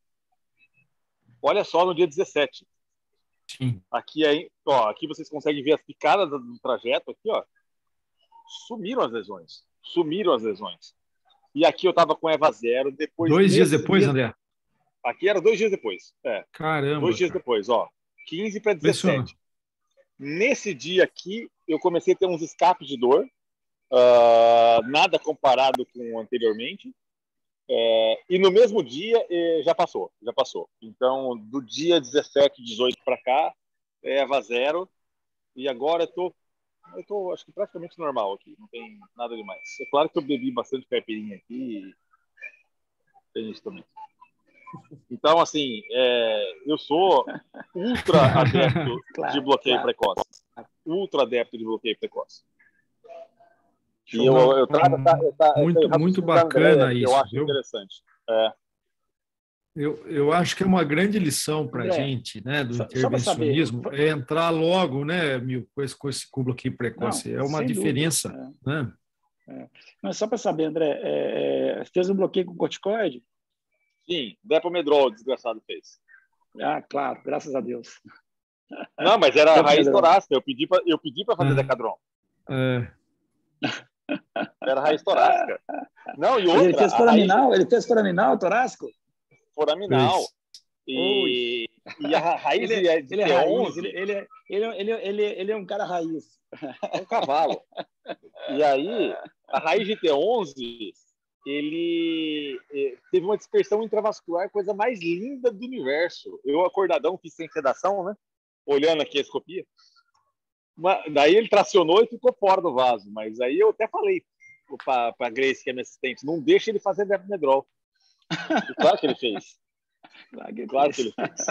Olha só no dia 17. Sim. Aqui vocês conseguem ver as picadas do trajeto aqui, ó. Sumiram as lesões. E aqui eu estava com EVA 0. Depois 2 dias depois, André? Aqui era 2 dias depois. Caramba. 2 dias depois, ó. 15 para 17. Nesse dia aqui, eu comecei a ter uns escapes de dor. Nada comparado com anteriormente. E no mesmo dia, já passou. Então, do dia 17, 18 para cá, EVA 0. E agora eu estou Eu tô, acho que praticamente normal aqui, não tem nada demais. É claro que eu bebi bastante caipirinha aqui, tem isso também. Então, assim, eu sou ultra adepto de bloqueio precoce. Ultra adepto de bloqueio precoce. E eu trago muito bacana isso. Eu acho interessante. Eu acho que é uma grande lição para a gente, né, do intervencionismo, é entrar logo, né, Mil, com o bloqueio precoce. É uma diferença. Né? Mas só para saber, André, fez um bloqueio com corticoide? Sim, Depomedrol, o desgraçado fez. Ah, claro, graças a Deus. Não, mas era a raiz torácica. Eu pedi para fazer Decadron. Era raiz torácica. Não, e outra, ele fez foraminal? Ele fez foraminal torácico? Foraminal. E a raiz ele é T11. Ele é um cara raiz. É um cavalo. E aí, a raiz de T11, ele teve uma dispersão intravascular, coisa mais linda do universo. Eu, acordadão, fiz sem sedação, né? Olhando aqui a escopia. Daí ele tracionou e ficou fora do vaso. Mas aí eu até falei para a Grace, que é minha assistente, não deixa ele fazer Depomedrol. E claro que ele fez. Claro que ele fez.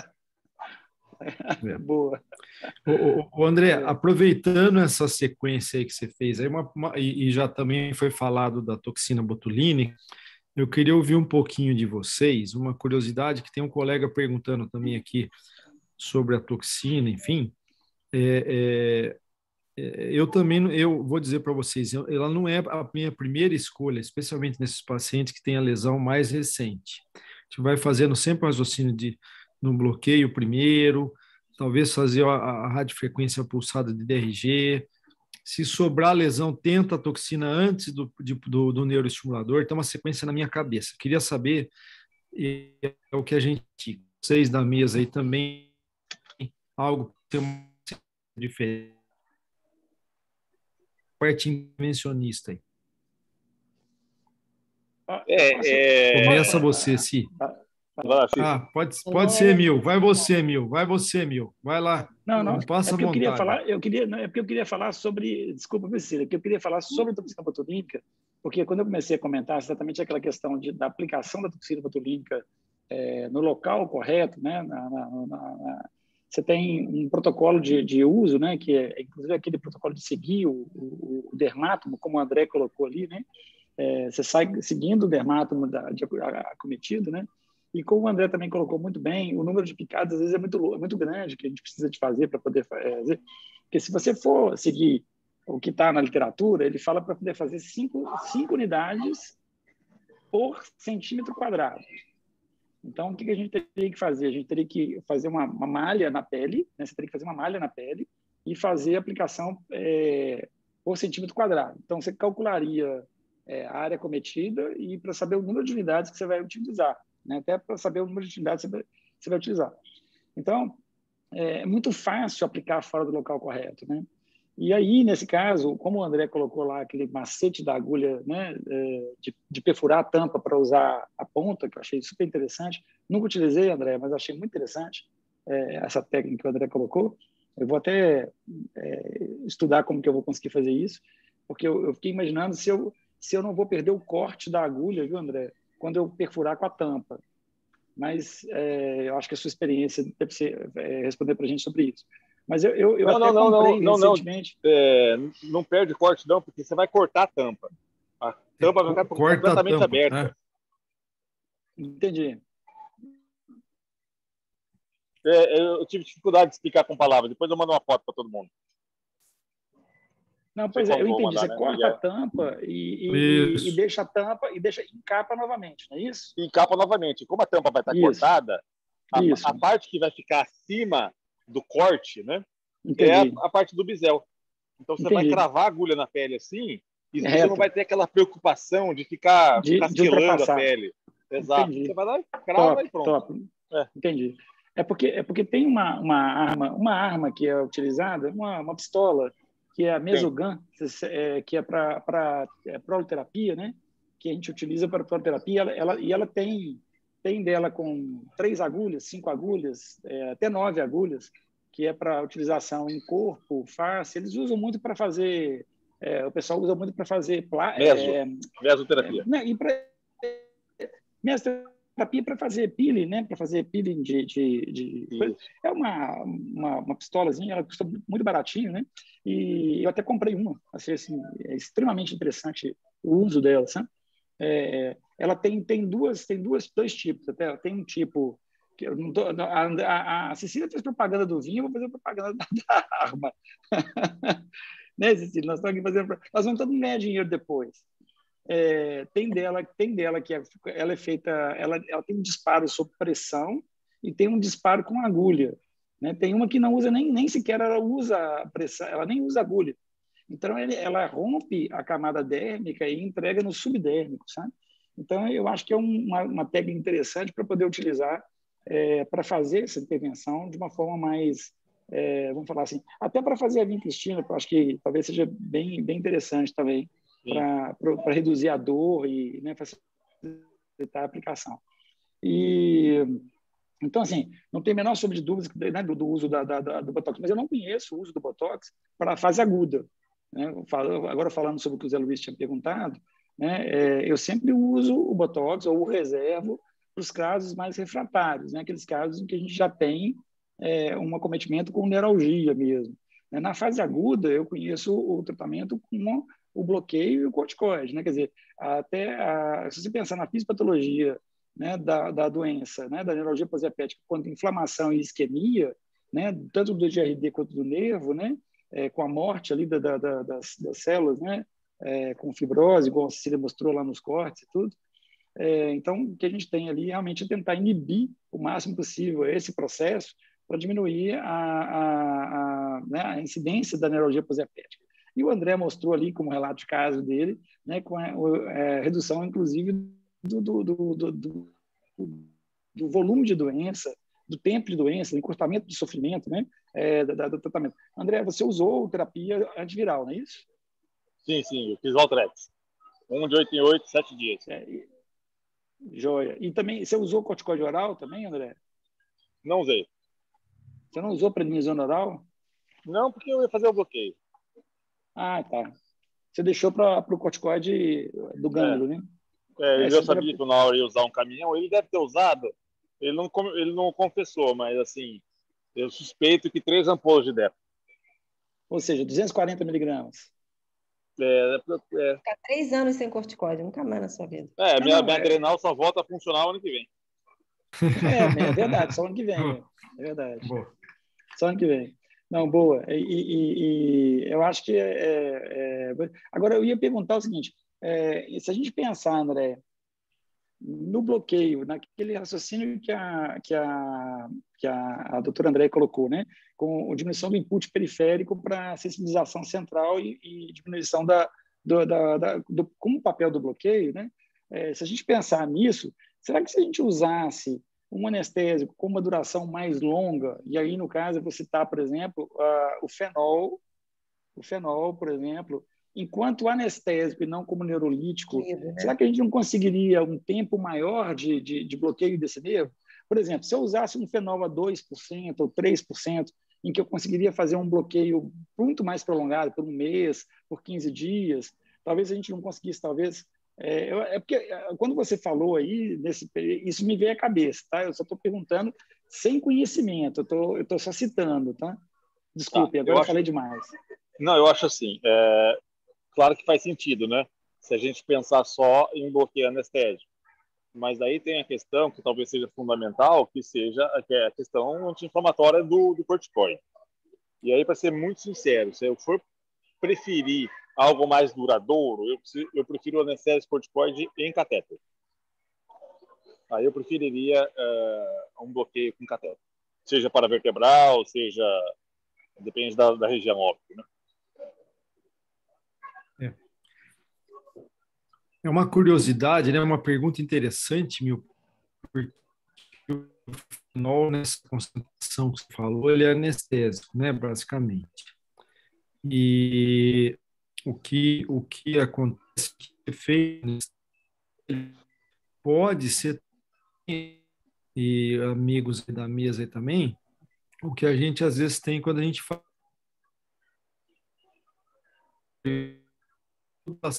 Boa. O André, aproveitando essa sequência aí que você fez, aí e já também foi falado da toxina botulínica, eu queria ouvir um pouquinho de vocês, uma curiosidade que tem um colega perguntando também aqui sobre a toxina, enfim. Eu vou dizer para vocês, ela não é a minha primeira escolha, especialmente nesses pacientes que têm a lesão mais recente. A gente vai fazendo sempre um raciocínio no bloqueio primeiro, talvez fazer a radiofrequência pulsada de DRG. Se sobrar lesão, tenta a toxina antes do neuroestimulador. Tem uma sequência na minha cabeça. Queria saber o que vocês da mesa aí também, algo que tem uma diferença. Parte intervencionista aí. Começa você, Si. Pode ser, Mil. Vai você, Mil. Vai lá. Não passa à vontade. É porque eu queria falar sobre... Desculpa, Priscila, que eu queria falar sobre a toxina botulínica, porque quando eu comecei a comentar exatamente aquela questão da aplicação da toxina botulínica no local correto, né? Você tem um protocolo de uso, né? Que é inclusive aquele protocolo de seguir o dermátomo, como o André colocou ali, né? Você sai seguindo o dermátomo acometido, né? E como o André também colocou muito bem, o número de picadas às vezes é muito grande que a gente precisa de fazer para poder fazer. Porque se você for seguir o que está na literatura, ele fala para poder fazer 5 unidades por centímetro quadrado. Então, o que a gente teria que fazer? A gente teria que fazer uma malha na pele, né? Você teria que fazer uma malha na pele e fazer a aplicação por centímetro quadrado. Então, você calcularia a área cometida e para saber o número de unidades que você vai utilizar, né? Até para saber o número de unidades que você vai utilizar. Então, é muito fácil aplicar fora do local correto, né? E aí, nesse caso, como o André colocou lá aquele macete da agulha, né, de perfurar a tampa para usar a ponta, que eu achei super interessante. Nunca utilizei, André, mas achei muito interessante essa técnica que o André colocou. Eu vou até estudar como que eu vou conseguir fazer isso, porque eu fiquei imaginando se eu não vou perder o corte da agulha, viu, André, quando eu perfurar com a tampa. Mas eu acho que a sua experiência deve ser responder para a gente sobre isso. Mas eu comprei recentemente... Não perde corte, não, porque você vai cortar a tampa. A tampa vai ficar completamente aberta. Né? Entendi. Eu tive dificuldade de explicar com palavras. Depois eu mando uma foto para todo mundo. Não, pois eu entendi. Mandar, você corta a tampa e deixa a tampa e encapa novamente, não é isso? Encapa novamente. Como a tampa vai estar cortada, a parte que vai ficar acima do corte, né? Entendi. É a parte do bisel. Então você vai cravar a agulha na pele assim e você não vai ter aquela preocupação de ficar castelando a pele. Exato. Entendi. Você vai lá, crava e pronto. Entendi. É porque tem uma arma que é utilizada, uma pistola, que é a Mesogun, que é para proloterapia, né? Que a gente utiliza para proloterapia, e ela tem dela com 3 agulhas, 5 agulhas, até 9 agulhas, que é para utilização em corpo, face, eles usam muito para fazer, o pessoal usa muito para fazer mesoterapia. E para mesoterapia para fazer peeling, né? Para fazer peeling de coisa. É uma pistolazinha, ela custa muito baratinho, né? E eu até comprei uma, assim, é extremamente interessante o uso dela, sabe? Ela tem dois tipos, até tem um tipo que eu não tô, a Cecília fez propaganda do vinho, eu vou fazer propaganda da arma. Né, Cecília? Nós estamos aqui fazendo, nós vamos todo ganhar dinheiro depois. Tem dela que ela é feita, ela tem um disparo sob pressão e tem um disparo com agulha, né? Tem uma que não usa nem sequer ela usa a pressão, ela nem usa agulha. Então ela rompe a camada dérmica e entrega no subdérmico, sabe? Então eu acho que é uma técnica interessante para poder utilizar para fazer essa intervenção de uma forma mais, vamos falar assim, até para fazer a vinha cristina, eu acho que talvez seja bem interessante também para reduzir a dor e, né, facilitar a aplicação. Então, assim, não tem a menor sombra de dúvidas, né, do uso do Botox, mas eu não conheço o uso do Botox para a fase aguda. Né? Agora, falando sobre o que o Zé Luiz tinha perguntado, né, eu sempre uso o Botox ou o reservo para os casos mais refratários, né, aqueles casos em que a gente já tem um acometimento com neuralgia mesmo. Na fase aguda, eu conheço o tratamento com o bloqueio e o corticoide, né? Quer dizer, se você pensar na fisiopatologia, né, da doença, né, da neuralgia pós-herpética, quanto inflamação e isquemia, né, tanto do GRD quanto do nervo, né, com a morte ali das células, né, com fibrose, igual a Cecília mostrou lá nos cortes e tudo. Então, o que a gente tem ali realmente é tentar inibir o máximo possível esse processo para diminuir né, a incidência da neuralgia pós-herpética. E o André mostrou ali, como relato de caso dele, né, com a redução, inclusive, do volume de doença, do tempo de doença, do encurtamento de sofrimento, né, do tratamento. André, você usou terapia antiviral, não é isso? Sim, eu fiz Valtrex. de 8 em 8, 7 dias. Joia. E também, você usou corticoide oral também, André? Não usei. Você não usou prednisona oral? Não, porque eu ia fazer o bloqueio. Ah, tá. Você deixou para o corticoide do gânglio, né? Ele já sabia que na hora ia usar um caminhão. Ele deve ter usado. Ele não confessou, mas assim, eu suspeito que 3 ampolas de depo. Ou seja, 240 miligramas. Ficar 3 anos sem corticoide, nunca mais na sua vida. Minha adrenal só volta a funcionar o ano que vem. É verdade, só ano que vem. É verdade. Boa. Só ano que vem. Não, boa. E eu acho que... Agora, eu ia perguntar o seguinte, se a gente pensar, André, no bloqueio, naquele raciocínio que a doutora André colocou, né? Com a diminuição do input periférico para sensibilização central e diminuição como papel do bloqueio, né? Se a gente pensar nisso, será que se a gente usasse um anestésico com uma duração mais longa, e aí, no caso, eu vou citar, por exemplo, o fenol, por exemplo, enquanto anestésico e não como neurolítico, será que a gente não conseguiria um tempo maior de bloqueio desse nervo? Por exemplo, se eu usasse um fenol a 2% ou 3%, em que eu conseguiria fazer um bloqueio muito mais prolongado, por 1 mês, por 15 dias, talvez a gente não conseguisse, talvez... porque quando você falou aí, isso me veio à cabeça, tá? Eu só estou perguntando sem conhecimento, eu estou só citando, tá? Desculpe, agora eu falei demais. Não, eu acho assim, claro que faz sentido, né? Se a gente pensar só em bloqueio anestésico. Mas daí tem a questão, que talvez seja fundamental, que é a questão anti-inflamatória do corticoide. E aí, para ser muito sincero, se eu for preferir algo mais duradouro, eu prefiro o anestésico corticoide em catéter. Aí eu preferiria um bloqueio com catéter. Seja paravertebral, seja... Depende da região, óbvio, né? É uma curiosidade, né? Uma pergunta interessante, porque o fenol, nessa concentração que você falou, ele é anestésico, né? Basicamente. E o que acontece, que é feito, pode ser, e amigos da mesa aí também, o que a gente às vezes tem quando a gente faz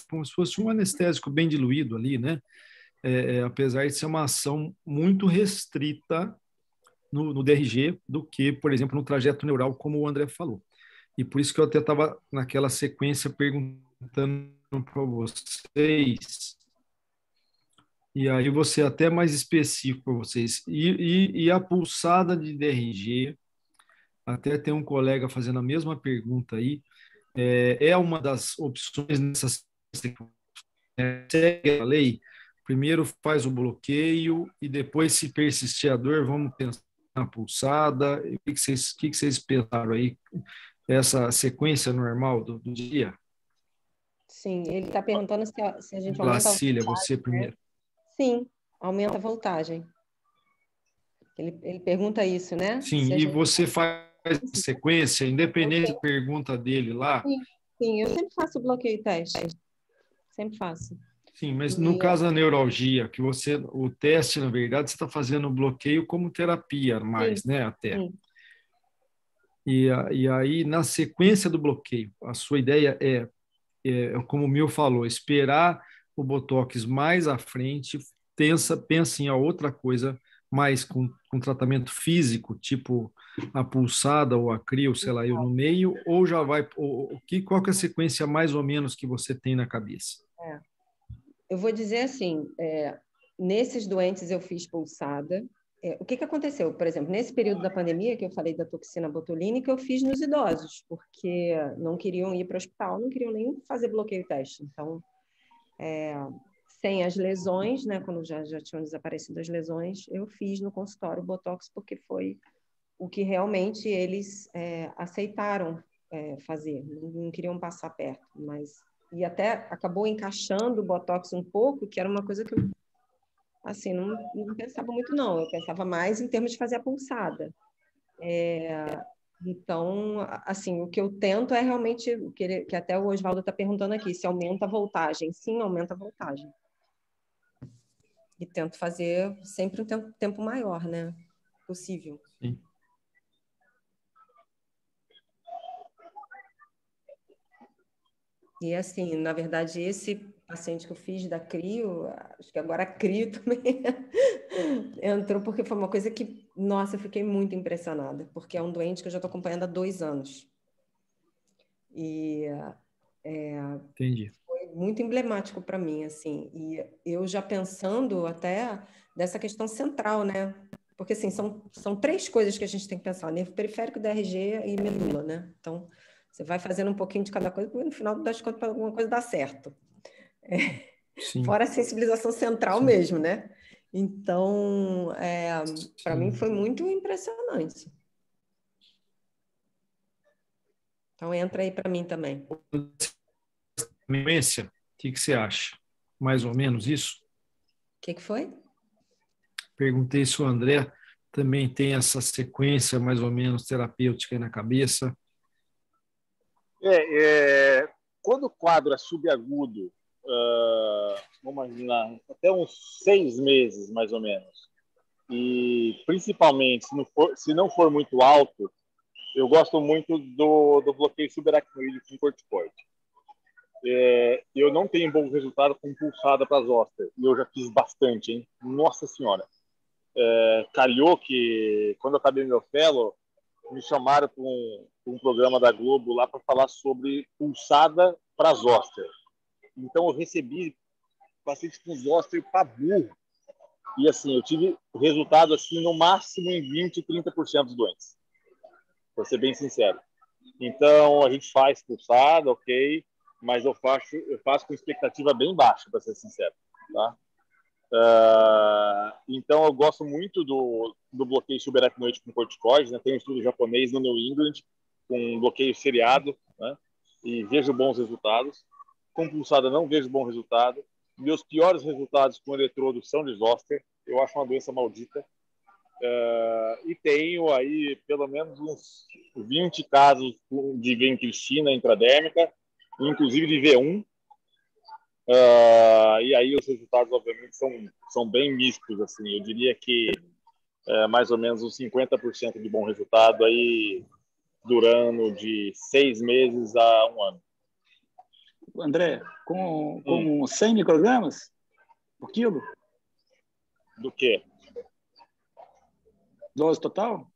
como se fosse um anestésico bem diluído ali, né? Apesar de ser uma ação muito restrita no DRG do que, por exemplo, no trajeto neural, como o André falou. E por isso que eu até estava naquela sequência perguntando para vocês, e aí você até mais específico para vocês, e a pulsada de DRG, até tem um colega fazendo a mesma pergunta aí, é uma das opções nessa segue a lei, primeiro faz o bloqueio e depois, se persistir a dor, vamos pensar na pulsada. O que vocês pensaram aí? Essa sequência normal do dia? Sim, ele está perguntando se a gente aumenta a Lacília, voltagem, você né? primeiro. Sim, aumenta a voltagem. Ele pergunta isso, né? Sim, e você faz a sequência, independente da pergunta dele lá? Sim, eu sempre faço o bloqueio teste. Sempre faço. Sim, mas no caso da neuralgia, que o teste, na verdade, você está fazendo o bloqueio como terapia mais, sim, né, até. Sim. E aí, na sequência do bloqueio, a sua ideia como o Mil falou, esperar o Botox mais à frente, pensa em outra coisa mais com tratamento físico, tipo a pulsada ou a crio, sei lá, eu no meio, ou já vai... qual que é a sequência mais ou menos que você tem na cabeça? Eu vou dizer assim, nesses doentes eu fiz pulsada. O que aconteceu? Por exemplo, nesse período da pandemia, que eu falei da toxina botulínica, eu fiz nos idosos, porque não queriam ir para o hospital, não queriam nem fazer bloqueio teste. Então, sem as lesões, né, quando já tinham desaparecido as lesões, eu fiz no consultório Botox, porque foi o que realmente eles aceitaram fazer, não queriam passar perto, mas... E até acabou encaixando o Botox um pouco, que era uma coisa que eu assim, não pensava muito, não. Eu pensava mais em termos de fazer a pulsada. Então, assim, o que eu tento é realmente, que até o Oswaldo está perguntando aqui, se aumenta a voltagem. Sim, aumenta a voltagem. E tento fazer sempre um tempo maior, né? Possível. Sim. E assim, na verdade, esse paciente que eu fiz da crio, acho que agora a crio também entrou, porque foi uma coisa que, nossa, eu fiquei muito impressionada, porque é um doente que eu já estou acompanhando há 2 anos. E Entendi. foi muito emblemático para mim, assim. E eu já pensando até dessa questão central, né? Porque, assim, são 3 coisas que a gente tem que pensar: nervo periférico, DRG e medula, né? Então, você vai fazendo um pouquinho de cada coisa, porque no final das contas, alguma coisa dá certo. Fora a sensibilização central mesmo, né? Então, para mim foi muito impressionante. Então, entra aí para mim também. Sequência, o que você acha? Mais ou menos isso? O que foi? Perguntei se o André também tem essa sequência mais ou menos terapêutica aí na cabeça. Quando o quadro é subagudo, vamos imaginar, até uns 6 meses, mais ou menos, e principalmente, se não for muito alto, eu gosto muito do bloqueio subaracnoide com corticoide. Eu não tenho bom resultado com pulsada para zoster, e eu já fiz bastante, hein? Nossa Senhora! Calhou que, quando eu acabei meu fellow, me chamaram para um programa da Globo lá para falar sobre pulsada para zoster. Então eu recebi paciente com zoster para burro. E assim, eu tive resultado assim no máximo em 20, 30% dos doentes. Para ser bem sincero. Então a gente faz pulsada, ok, mas eu faço com expectativa bem baixa, para ser sincero, tá? Então eu gosto muito do bloqueio subaracnoide com corticoide, né? Tem um estudo japonês no New England com bloqueio seriado, né? E vejo bons resultados. Com pulsada não vejo bom resultado. Meus piores resultados com eletrodo são de zoster. Eu acho uma doença maldita. E tenho aí pelo menos uns 20 casos de vincristina intradérmica, inclusive de V1. E aí os resultados, obviamente, são bem mistos. Assim. Eu diria que mais ou menos uns 50% de bom resultado aí durando de 6 meses a 1 ano. André, com 100 microgramas por quilo? Do quê? Dose total?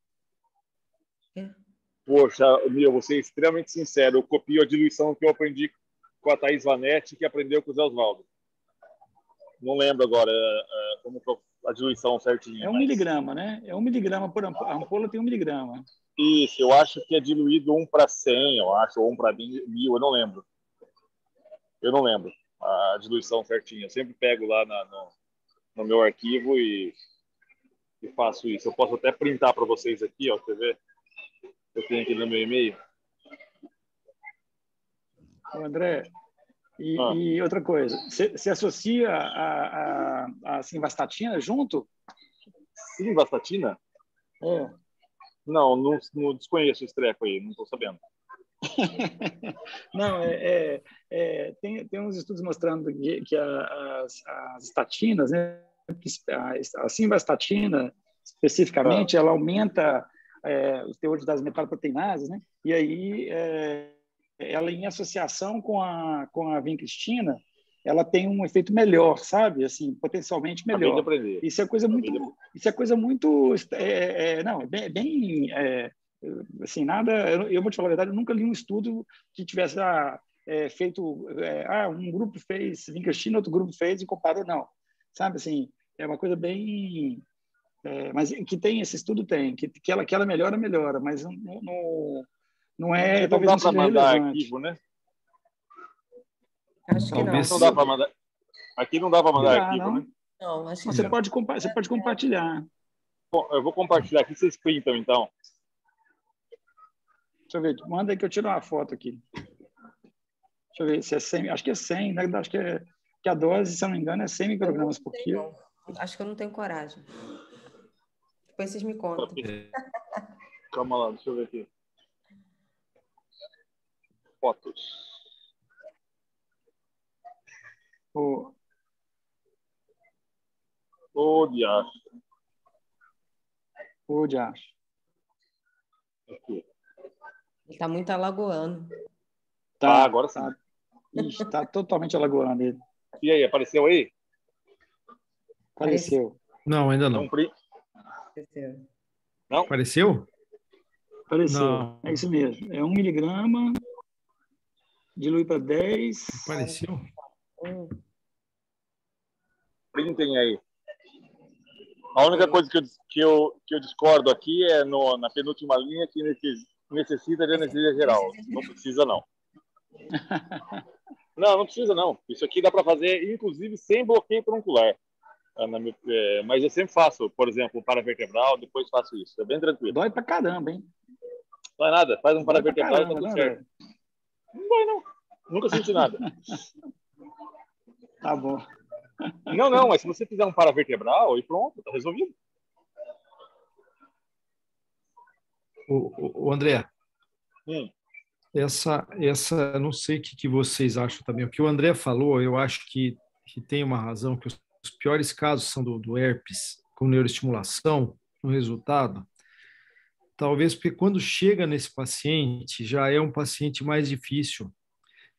Poxa, eu vou ser extremamente sincero, eu copio a diluição que eu aprendi com a Thaís Vanetti, que aprendeu com o Zé Osvaldo. Não lembro agora como a diluição certinha. É 1 miligrama, né? É 1 miligrama por ampola. A ampola tem 1 miligrama. Isso, eu acho que é diluído 1:100, eu acho, ou 1:1000, eu não lembro. Eu não lembro a diluição certinha. Eu sempre pego lá no meu arquivo e faço isso. Eu posso até printar para vocês aqui, ó, você vê? Eu tenho aqui no meu e-mail. André, e outra coisa, você associa a simvastatina junto? Simvastatina? É. Não desconheço esse treco aí, não estou sabendo. Não, tem uns estudos mostrando que as estatinas, né, a simvastatina, especificamente, ela aumenta os teores das metalproteinases, né? E aí ela, em associação com a vincristina, ela tem um efeito melhor, sabe? Assim, potencialmente melhor. Isso é coisa muito, não, bem assim, nada. Eu vou te falar a verdade, eu nunca li um estudo que tivesse feito, um grupo fez vincristina, outro grupo fez e comparou, não, sabe? Assim, é uma coisa bem, mas que tem esse estudo que ela melhora, mas não é. Não dá para mandar arquivo, né? Acho que Talvez não. Não dá para mandar. Aqui não dá para mandar arquivo, não. né? Não, acho que Você não. pode compartilhar. Bom, eu vou compartilhar aqui, vocês printam, então. Deixa eu ver, manda aí que eu tiro uma foto aqui. Deixa eu ver se é 100, acho que é 100, né? Acho que a dose, se eu não me engano, é 100 microgramas por quilo. Não. Acho que eu não tenho coragem. Depois vocês me contam. Calma lá, deixa eu ver aqui. Fotos. Diacho. Diacho. Aqui. Ele está muito alagoano. Tá, agora sim. Está totalmente alagoando ele. E aí, apareceu aí? Apareceu. Não, ainda não. Apareceu. Não? Apareceu? Apareceu. Não. É isso mesmo. É 1 miligrama, dilui para 10. Apareceu? Printem aí. A única coisa que eu discordo aqui é na penúltima linha que necessita de anestesia geral. Não precisa, não. Não precisa, não. Isso aqui dá para fazer, inclusive, sem bloqueio troncular. Mas eu sempre faço, por exemplo, um paravertebral, depois faço isso. É bem tranquilo. Dói pra caramba, hein? Não é nada. Faz um paravertebral e tá tudo não, certo. Não dói, não. Nunca senti nada. Tá bom. Não, mas se você fizer um paravertebral e pronto, tá resolvido. O André, essa não sei o que vocês acham também. O que o André falou, eu acho que tem uma razão, que os piores casos são do herpes com neuroestimulação no resultado. Talvez porque quando chega nesse paciente, já é um paciente mais difícil.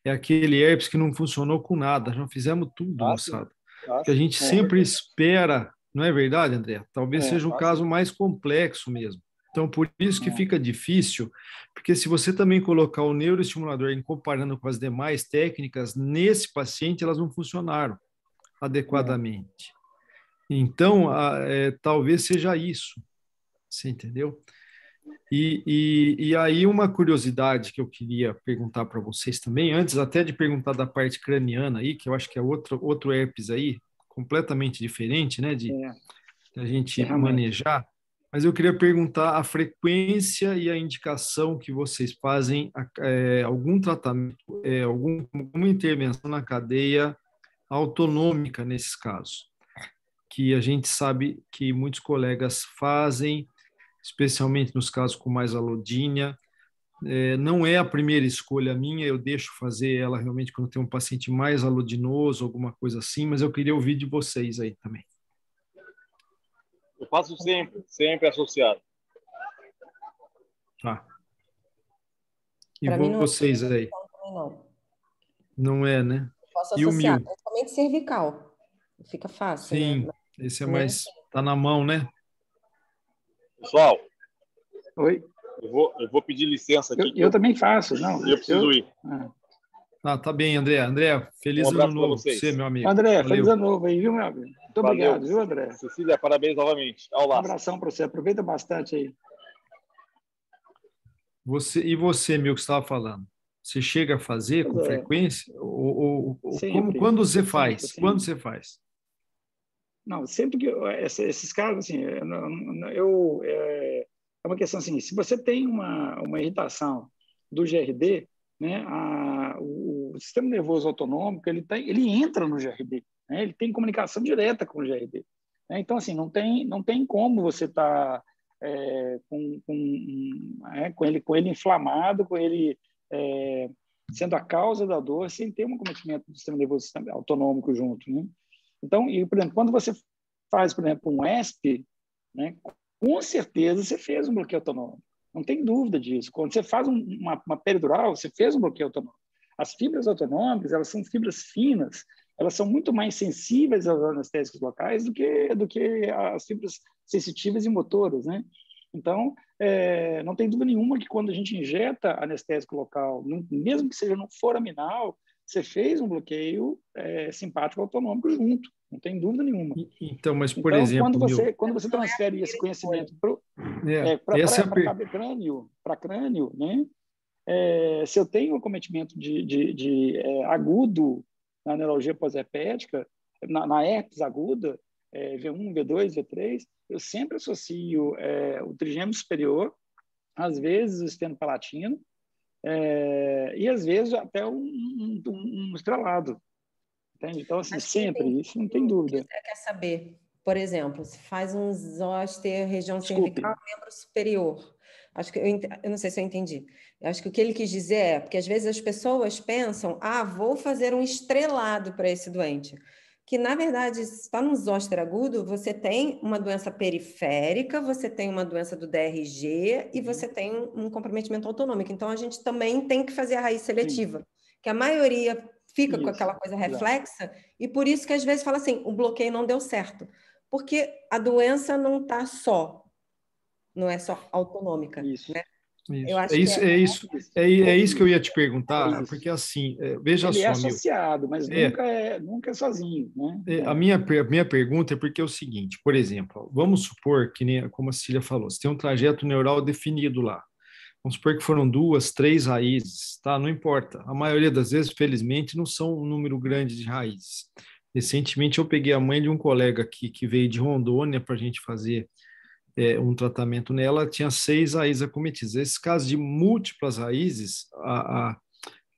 É aquele herpes que não funcionou com nada, já fizemos tudo, moçada. Que a gente sempre espera, não é verdade, André? Talvez seja um caso mais complexo mesmo. Então, por isso que fica difícil, porque se você também colocar o neuroestimulador em comparando com as demais técnicas, nesse paciente elas não funcionaram adequadamente. Então, talvez seja isso, você entendeu? E aí uma curiosidade que eu queria perguntar para vocês também, antes até de perguntar da parte craniana aí, que eu acho que é outro herpes aí, completamente diferente, né, de a gente manejar, mas eu queria perguntar a frequência e a indicação que vocês fazem algum tratamento, alguma intervenção na cadeia autonômica nesses casos, que a gente sabe que muitos colegas fazem, especialmente nos casos com mais alodínia. Não é a primeira escolha minha, eu deixo fazer ela realmente quando tem um paciente mais alodinoso, alguma coisa assim, mas eu queria ouvir de vocês aí também. faço sempre associado. Tá. E Para mim não vocês aí? não. Não é, né? Posso E o associar, mil? principalmente cervical. Fica fácil, né? Sim, esse é Também mais... Tá na mão, né? Pessoal, Oi? eu vou pedir licença aqui. Eu também faço, não. Eu preciso ir. Tá bem, André. André, feliz ano abraço para novo para vocês. você, meu amigo. André, Valeu. feliz ano novo aí, viu, meu amigo? Muito obrigado, viu, André? Cecília, parabéns novamente. Ao Um laço. abração para você. Aproveita bastante aí. E você, meu, que estava falando? Você chega a fazer com Pois é. frequência? Sempre. Quando você faz? Sempre. Quando você faz? Não, sempre que esses casos, assim, é uma questão assim, se você tem uma irritação do GRD, né, o sistema nervoso autonômico, ele entra no GRD, né, ele tem comunicação direta com o GRD. Né, então, assim, não tem como você estar com ele inflamado, com ele sendo a causa da dor, sem ter um acometimento do sistema nervoso autonômico junto, né? Então, por exemplo, quando você faz, por exemplo, um ESP, né, com certeza você fez um bloqueio autonômico. Não tem dúvida disso. Quando você faz uma peridural, você fez um bloqueio autonômico. As fibras autonômicas, elas são fibras finas, elas são muito mais sensíveis aos anestésicos locais do que as fibras sensitivas e motoras, né? Então, não tem dúvida nenhuma que quando a gente injeta anestésico local, mesmo que seja no foraminal, você fez um bloqueio simpático autonômico junto, não tem dúvida nenhuma. Então, mas, por exemplo... Quando você transfere esse conhecimento para crânio, né? Se eu tenho um acometimento de agudo na neuralgia pós-herpética, na herpes aguda, V1, V2, V3, eu sempre associo o trigêmeo superior, às vezes o esteno palatino, e às vezes até um estrelado. Entende? Então, assim, sempre, isso não tem dúvida. Você quer saber, por exemplo, se faz um zoster, região cervical, membro superior. Acho que eu não sei se eu entendi. Eu acho que o que ele quis dizer é, porque às vezes as pessoas pensam, vou fazer um estrelado para esse doente. Que, na verdade, se está num zoster agudo, você tem uma doença periférica, você tem uma doença do DRG e você tem um comprometimento autonômico. Então, a gente também tem que fazer a raiz seletiva, que a maioria fica com aquela coisa reflexa, e por isso que às vezes fala assim, o bloqueio não deu certo. Porque a doença não é só autonômica. Isso. Né? Isso. Eu acho é isso que eu ia te perguntar, porque assim, veja ele só, é associado, mas nunca é sozinho. Né? A minha pergunta é porque é o seguinte, por exemplo, vamos supor que, como a Cecília falou, você tem um trajeto neural definido lá. Vamos supor que foram 2, 3 raízes, tá? Não importa. A maioria das vezes, felizmente, não são um número grande de raízes. Recentemente, eu peguei a mãe de um colega aqui que veio de Rondônia para a gente fazer um tratamento nela, tinha 6 raízes acometidas. Esse caso de múltiplas raízes, a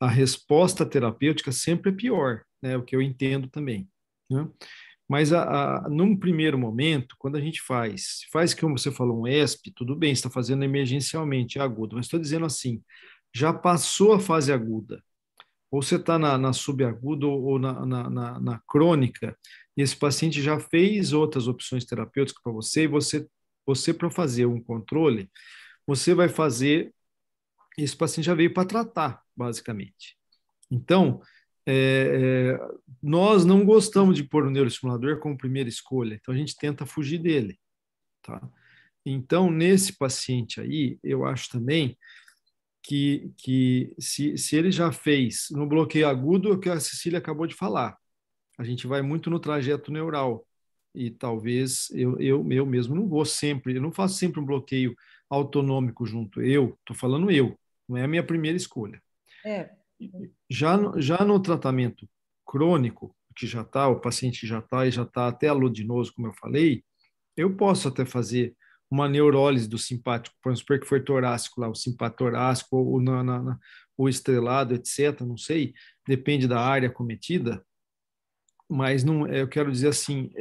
resposta terapêutica sempre é pior, né? O que eu entendo também, né? Mas num primeiro momento, quando a gente faz como você falou, um ESP, tudo bem, está fazendo emergencialmente, é agudo, mas estou dizendo assim, já passou a fase aguda, ou você está na subaguda ou na crônica, e esse paciente já fez outras opções terapêuticas para você, e você para fazer um controle, você vai fazer, esse paciente já veio para tratar, basicamente. Então, nós não gostamos de pôr o neuroestimulador como primeira escolha, então a gente tenta fugir dele, tá? Então, nesse paciente aí, eu acho também que se ele já fez no bloqueio agudo, é o que a Cecília acabou de falar, a gente vai muito no trajeto neural, e talvez eu mesmo não vou sempre, eu não faço sempre um bloqueio autonômico junto, estou falando não é a minha primeira escolha. Já no tratamento crônico, que já está, o paciente já está até alodinoso, como eu falei, eu posso até fazer uma neurólise do simpático, por exemplo, que foi torácico lá, o simpático torácico, ou o estrelado, etc., não sei, depende da área acometida, mas não, eu quero dizer assim,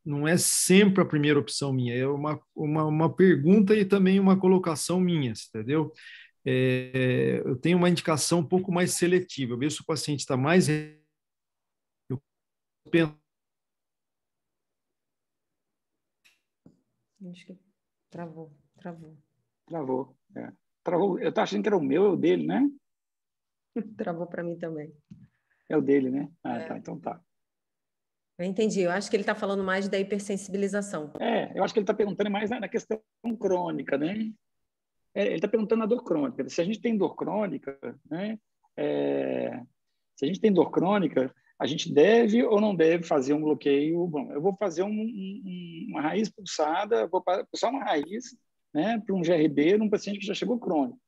não é sempre a primeira opção minha, é uma pergunta e também uma colocação minha, entendeu? Eu tenho uma indicação um pouco mais seletiva. Eu vejo se o paciente está mais... Eu penso Acho que travou. Travou. Travou. Eu estava achando que era o meu, é o dele, né? Travou para mim também. É o dele, né? Tá, então tá. Eu entendi. Eu acho que ele está falando mais da hipersensibilização. Eu acho que ele está perguntando mais na questão crônica, né? Ele está perguntando na dor crônica. Se a gente tem dor crônica, né? Se a gente tem dor crônica, a gente deve ou não deve fazer um bloqueio? Bom, eu vou fazer uma raiz pulsada, vou pulsar uma raiz, né, para um GRD num paciente que já chegou crônico.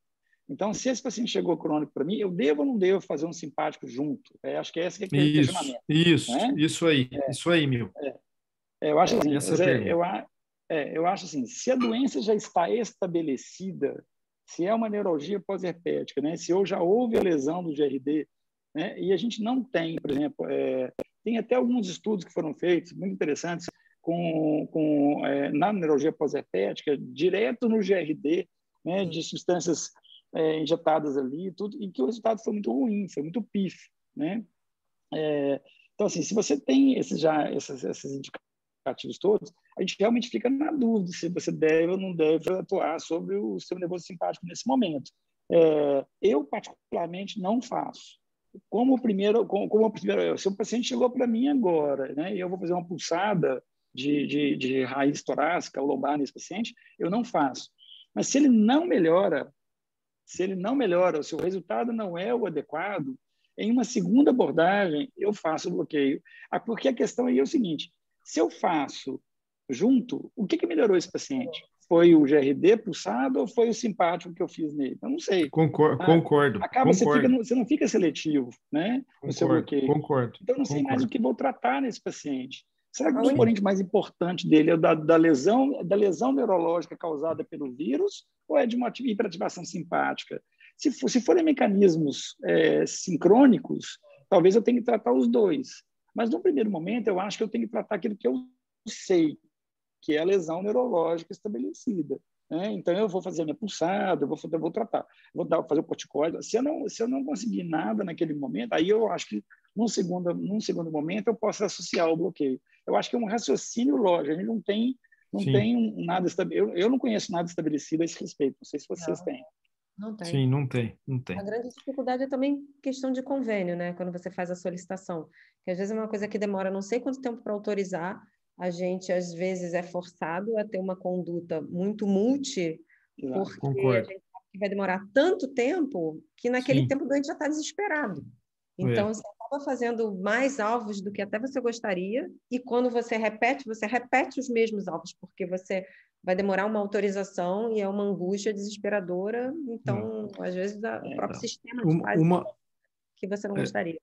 Então, se esse paciente chegou crônico para mim, eu devo ou não devo fazer um simpático junto? Acho que esse que é o questionamento. Né? Isso aí, Mil. Eu acho assim, Essa eu acho assim, se a doença já está estabelecida, se é uma neuralgia pós-herpética, né, se já houve a lesão do GRD, né, e a gente não tem, por exemplo, tem até alguns estudos que foram feitos, muito interessantes, na neuralgia pós-herpética, direto no GRD, né, de substâncias injetadas ali e tudo, e que o resultado foi muito ruim, foi muito pífio, né? Então, assim, se você tem esses indicativos todos, a gente realmente fica na dúvida se você deve ou não deve atuar sobre o sistema nervoso simpático nesse momento. Eu, particularmente, não faço. Se o paciente chegou para mim agora, né, e eu vou fazer uma pulsada de raiz torácica ou lombar nesse paciente, eu não faço. Mas se ele não melhora, se o resultado não é o adequado, em uma segunda abordagem, eu faço o bloqueio. Porque a questão aí é o seguinte, se eu faço junto, o que melhorou esse paciente? Foi o GRD pulsado ou foi o simpático que eu fiz nele? Eu não sei. Concordo. Você não fica seletivo, né, no seu bloqueio. Concordo. Então, eu não sei mais o que vou tratar nesse paciente. Será que o componente mais importante dele é da lesão neurológica causada pelo vírus ou é de uma hiperativação simpática? Se forem mecanismos sincrônicos, talvez eu tenha que tratar os dois. Mas, no primeiro momento, eu acho que eu tenho que tratar aquilo que eu sei, que é a lesão neurológica estabelecida. Né? Então, eu vou fazer a minha pulsada, eu vou tratar, fazer o corticoide. Se eu não conseguir nada naquele momento, aí eu acho que, num segundo momento, eu posso associar o bloqueio. Eu acho que é um raciocínio lógico. A gente não tem nada estabelecido. Eu não conheço nada estabelecido a esse respeito. Não sei se vocês têm. Não tem. Sim, não tem. A grande dificuldade é também questão de convênio, né? Quando você faz a solicitação. Que às vezes é uma coisa que demora não sei quanto tempo para autorizar. A gente, às vezes, é forçado a ter uma conduta muito porque Concordo. a gente sabe que vai demorar tanto tempo que naquele tempo o doente já está desesperado. Então, você acaba fazendo mais alvos do que até você gostaria, e quando você repete os mesmos alvos, porque você vai demorar uma autorização e é uma angústia desesperadora. Então, às vezes, o próprio sistema te faz que você não gostaria.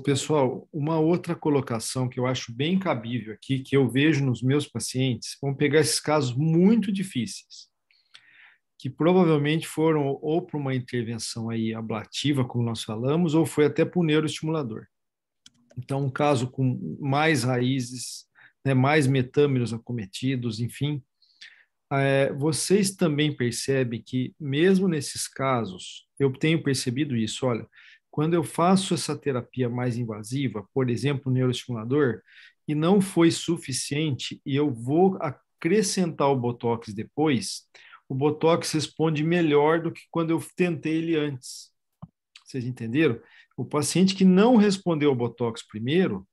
Pessoal, uma outra colocação que eu acho bem cabível aqui, que eu vejo nos meus pacientes, vamos pegar esses casos muito difíceis, que provavelmente foram ou para uma intervenção aí ablativa, como nós falamos, ou foi até para o neuroestimulador. Então, um caso com mais raízes, né, mais metâmeros acometidos, enfim. Vocês também percebem que, mesmo nesses casos, eu tenho percebido isso, olha, quando eu faço essa terapia mais invasiva, por exemplo, o neuroestimulador, e não foi suficiente, e eu vou acrescentar o Botox depois, o Botox responde melhor do que quando eu tentei ele antes. Vocês entenderam? O paciente que não respondeu ao Botox primeiro,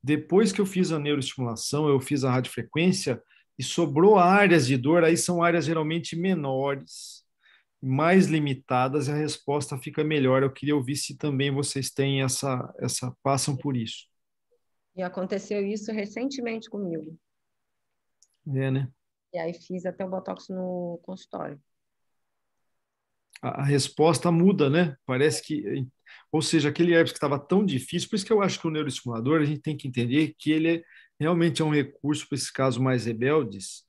depois que eu fiz a neuroestimulação, eu fiz a radiofrequência e sobrou áreas de dor, aí são áreas geralmente menores, mais limitadas, e a resposta fica melhor. Eu queria ouvir se também vocês têm passam por isso. E aconteceu isso recentemente comigo. Né? E aí fiz até o Botox no consultório. A resposta muda, né? Parece que... Ou seja, aquele herpes que estava tão difícil, por isso que eu acho que o neuroestimulador, a gente tem que entender que ele realmente é um recurso para esses casos mais rebeldes,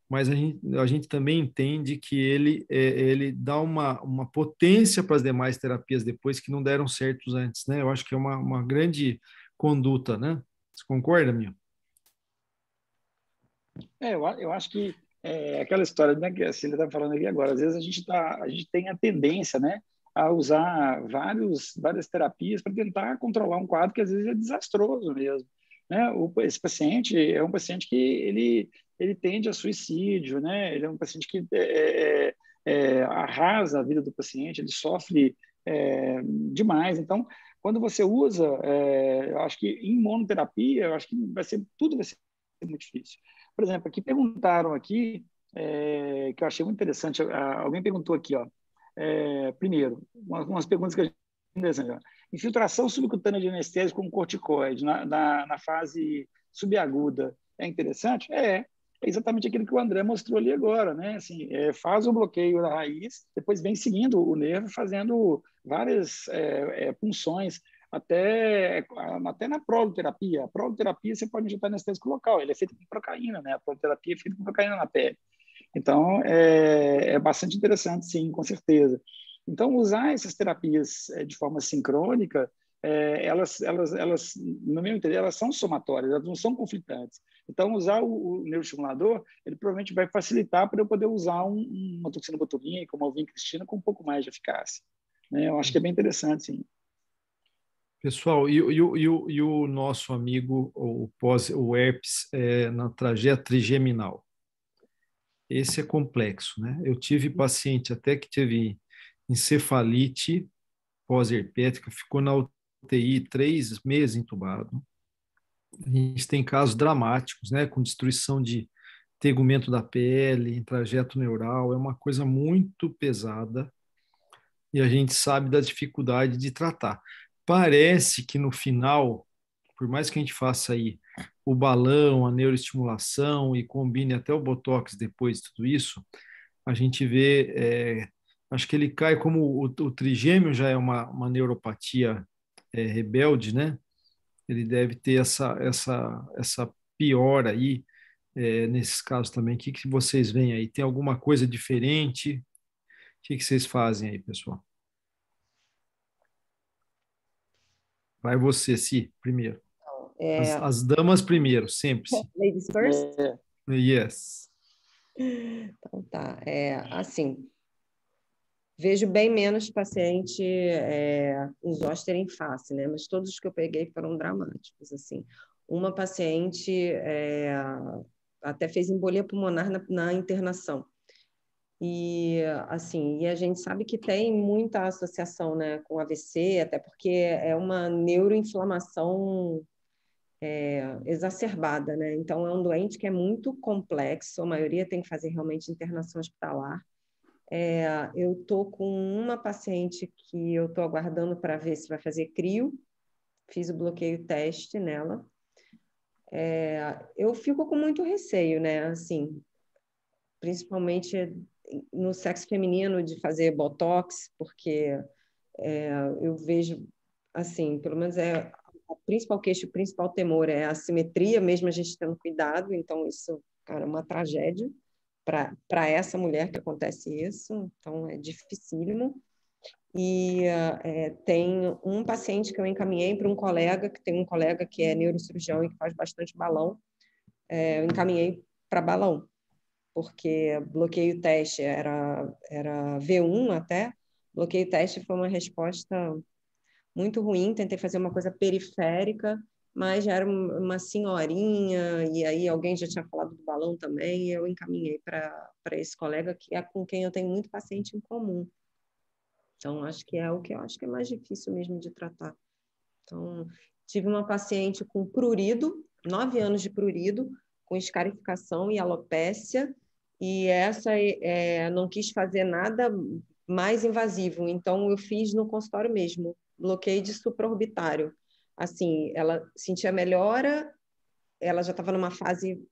mas a gente também entende que ele dá uma potência para as demais terapias depois que não deram certos antes, né? Eu acho que é uma grande conduta, né? Você concorda, Mil? Eu acho que aquela história, né, que a Cília está falando aqui agora, às vezes a gente tem a tendência, né, a usar várias terapias para tentar controlar um quadro que às vezes é desastroso mesmo. né? Esse paciente é um paciente que ele tende a suicídio, né? Ele é um paciente que arrasa a vida do paciente, ele sofre demais. Então, quando você usa, eu acho que em monoterapia, eu acho que tudo vai ser muito difícil. Por exemplo, aqui perguntaram aqui, que eu achei muito interessante, alguém perguntou aqui, ó, primeiro, umas perguntas que a gente interessante. Infiltração subcutânea de anestésico com corticoide na fase subaguda é interessante? É exatamente aquilo que o André mostrou ali agora, né? Assim, faz o bloqueio da raiz, depois vem seguindo o nervo, fazendo várias punções, até na proloterapia. A proloterapia você pode injetar anestésico local, ele é feito com procaína, né? A proloterapia é feita com procaína na pele. Então, é bastante interessante, sim, com certeza. Então, usar essas terapias de forma sincrônica, elas, no meu entender, elas são somatórias, elas não são conflitantes. Então, usar o neuroestimulador, ele provavelmente vai facilitar para eu poder usar uma toxina botulínica, como a vincristina, com um pouco mais de eficácia. Né? Eu acho que é bem interessante, sim. Pessoal, e o nosso amigo, o herpes, na trajeta trigeminal? Esse é complexo, né? Eu tive paciente até que teve encefalite pós-herpética, ficou na UTI 3 meses entubado. A gente tem casos dramáticos, né? Com destruição de tegumento da pele, em trajeto neural, é uma coisa muito pesada e a gente sabe da dificuldade de tratar. Parece que no final, por mais que a gente faça aí o balão, a neuroestimulação e combine até o botox depois de tudo isso, a gente vê, acho que ele cai como o trigêmeo já é uma neuropatia rebelde, né? Ele deve ter essa piora aí, nesses casos também. O que vocês veem aí? Tem alguma coisa diferente? O que vocês fazem aí, pessoal? Vai você, Si, primeiro. As damas primeiro, sempre. Ladies first? Yes. Então tá. Assim, vejo bem menos paciente em zoster em face, né? Mas todos os que eu peguei foram dramáticos, assim. Uma paciente até fez embolia pulmonar na internação. E, assim, a gente sabe que tem muita associação, né, com AVC, até porque é uma neuroinflamação exacerbada, né? Então, é um doente que é muito complexo, a maioria tem que fazer realmente internação hospitalar. Eu estou com uma paciente que eu estou aguardando para ver se vai fazer crio, fiz o bloqueio teste nela. Eu fico com muito receio, né? Assim, principalmente no sexo feminino, de fazer botox, porque eu vejo, assim, pelo menos o principal queixo, o principal temor é a assimetria, mesmo a gente tendo cuidado, então isso, cara, é uma tragédia para essa mulher que acontece isso, então é dificílimo. E tem um paciente que eu encaminhei para um colega, que tem um colega que é neurocirurgião e que faz bastante balão, eu encaminhei para balão, porque bloqueio teste era V1 até, bloqueio teste foi uma resposta muito ruim, tentei fazer uma coisa periférica, mas já era uma senhorinha, e aí alguém já tinha falado do balão também, e eu encaminhei para esse colega, que é com quem eu tenho muito paciente em comum. Então, acho que é o que eu acho que é mais difícil mesmo de tratar. Então, tive uma paciente com prurido, 9 anos de prurido, com escarificação e alopécia, e essa não quis fazer nada mais invasivo, então eu fiz no consultório mesmo, bloqueio de supraorbitário. Assim, ela sentia melhora, ela já estava numa fase,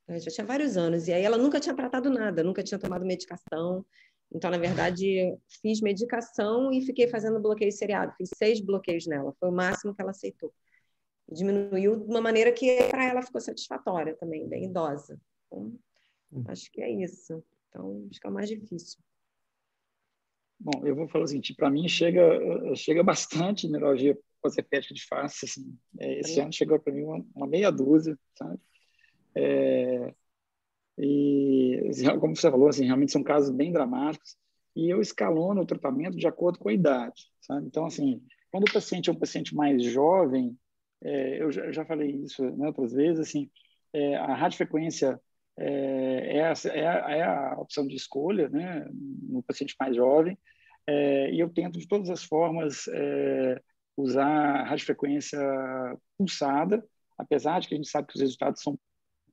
já tinha vários anos, e aí ela nunca tinha tratado nada, nunca tinha tomado medicação. Então, na verdade, fiz medicação e fiquei fazendo bloqueio seriado. Fiz 6 bloqueios nela, foi o máximo que ela aceitou. Diminuiu de uma maneira que para ela ficou satisfatória também, bem idosa. Então, acho que é isso. Então, acho que é o mais difícil. Bom, eu vou falar o seguinte, para mim chega bastante neuralgia pós-herpética de face, assim. Esse ano chegou para mim uma meia dúzia, sabe? E, como você falou, assim, realmente são casos bem dramáticos, e eu escalono o tratamento de acordo com a idade, sabe? Então, assim, quando o paciente é um paciente mais jovem, eu já falei isso, né, outras vezes, assim, a radiofrequência é a opção de escolha, né, no paciente mais jovem, e eu tento de todas as formas usar a radiofrequência pulsada, apesar de que a gente sabe que os resultados são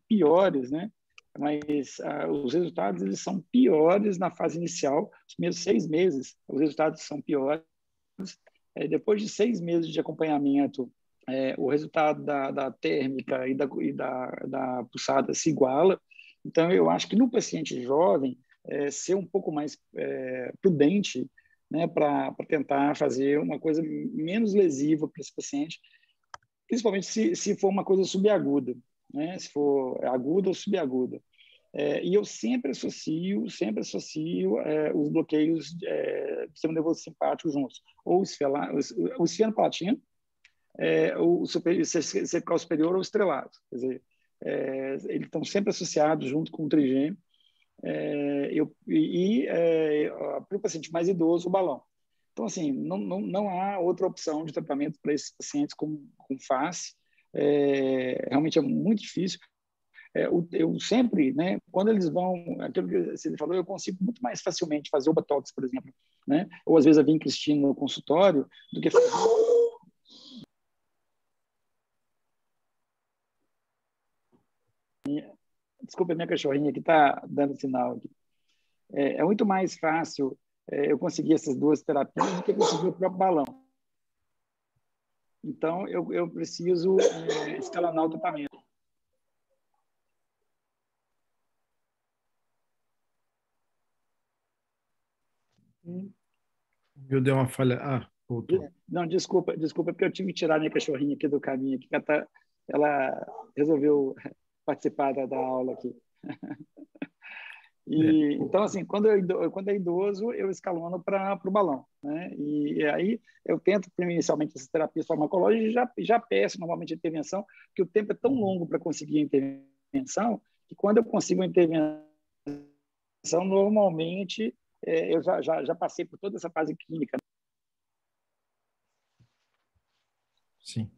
piores, né? Mas os resultados eles são piores na fase inicial, os primeiros 6 meses, os resultados são piores. Depois de 6 meses de acompanhamento, o resultado da térmica e da pulsada se iguala. Então, eu acho que no paciente jovem, ser um pouco mais prudente, né, para tentar fazer uma coisa menos lesiva para esse paciente, principalmente se for uma coisa subaguda, né, se for aguda ou subaguda. E eu sempre associo os bloqueios do sistema nervoso simpático juntos, ou o esfenopalatino, o cervical superior ou o estrelato. Quer dizer, eles estão sempre associados junto com o trigêmeo. Para o paciente mais idoso, o balão. Então, assim, não há outra opção de tratamento para esses pacientes com face. Realmente é muito difícil. Eu sempre, né, quando eles vão, aquilo que você falou, eu consigo muito mais facilmente fazer o Botox, por exemplo, né? Ou às vezes eu vim Cristina no consultório, do que fazer. Desculpa, minha cachorrinha que está dando sinal aqui. É muito mais fácil eu conseguir essas duas terapias do que conseguir o próprio balão. Então, eu preciso escalonar o tratamento. Eu dei uma falha. Voltou. Não, desculpa, porque eu tive que tirar minha cachorrinha aqui do caminho, que ela resolveu participar da aula aqui. Então, assim, quando é idoso, eu escalono para o balão, né? E aí eu tento, inicialmente, essas terapias farmacológicas e já peço, normalmente, a intervenção, porque o tempo é tão longo para conseguir a intervenção, que quando eu consigo a intervenção, normalmente, eu já passei por toda essa fase clínica. Sim.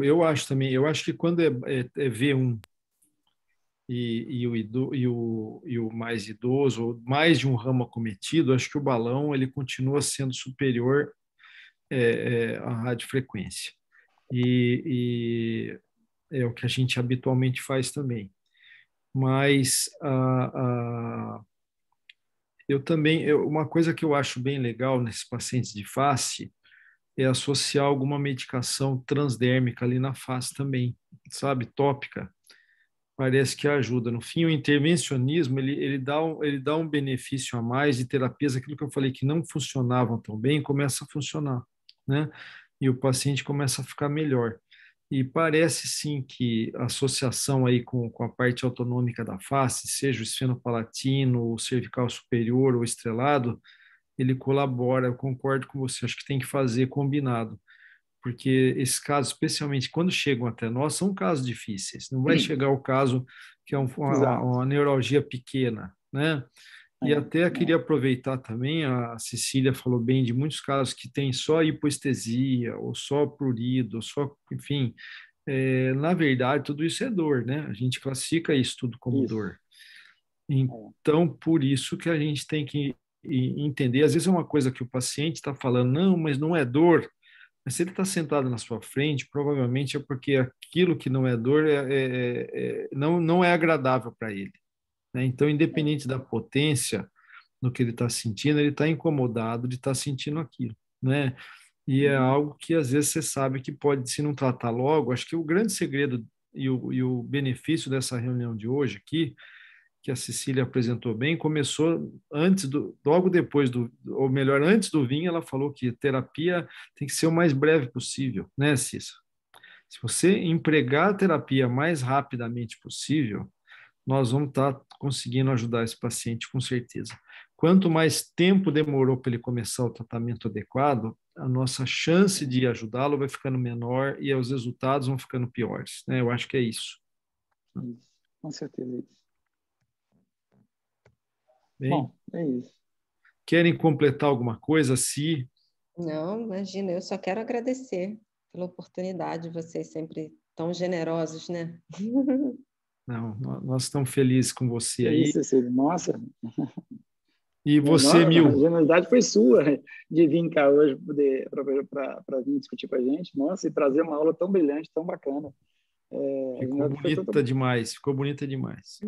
Eu acho que quando é V1 e o mais idoso, ou mais de um ramo acometido, acho que o balão ele continua sendo superior à radiofrequência. E é o que a gente habitualmente faz também. Mas uma coisa que eu acho bem legal nesses pacientes de face é associar alguma medicação transdérmica ali na face também, sabe, tópica. Parece que ajuda. No fim, o intervencionismo ele dá um benefício a mais de terapias, aquilo que eu falei que não funcionavam tão bem, começa a funcionar, né? E o paciente começa a ficar melhor. E parece sim que a associação aí com a parte autonômica da face, seja o esfenopalatino, o cervical superior ou estrelado, ele colabora. Eu concordo com você, acho que tem que fazer combinado, porque esses casos, especialmente quando chegam até nós, são casos difíceis. Não vai chegar o caso que é uma neuralgia pequena, né? E até queria aproveitar também, a Cecília falou bem de muitos casos que tem só hipoestesia, ou só prurido, ou só, enfim, na verdade, tudo isso é dor, né? A gente classifica isso tudo como dor. Então, por isso que a gente tem que entender, às vezes é uma coisa que o paciente está falando, não, mas não é dor. Mas se ele está sentado na sua frente, provavelmente é porque aquilo que não é dor não é agradável para ele, né? Então, independente da potência no que ele está sentindo, ele está incomodado de estar sentindo aquilo, né? E é algo que às vezes você sabe que pode, se não tratar logo, acho que o grande segredo e o benefício dessa reunião de hoje aqui, que a Cecília apresentou bem, começou logo depois ou melhor, antes do vinho, ela falou que terapia tem que ser o mais breve possível, né, Cissa? Se você empregar a terapia mais rapidamente possível, nós vamos estar conseguindo ajudar esse paciente com certeza. Quanto mais tempo demorou para ele começar o tratamento adequado, a nossa chance de ajudá-lo vai ficando menor e os resultados vão ficando piores, né? Eu acho que é isso. Com certeza é isso. Bem, bom, é isso. Querem completar alguma coisa? Não, imagina, eu só quero agradecer. pela oportunidade, vocês sempre tão generosos, né? Não, nós estamos felizes com você aí. Isso, Cecília. Nossa, E você, a Mil? generosidade foi sua de vir cá hoje para vir discutir com a gente. Nossa, e trazer uma aula tão brilhante, tão bacana. Ficou bonita demais, ficou bonita demais.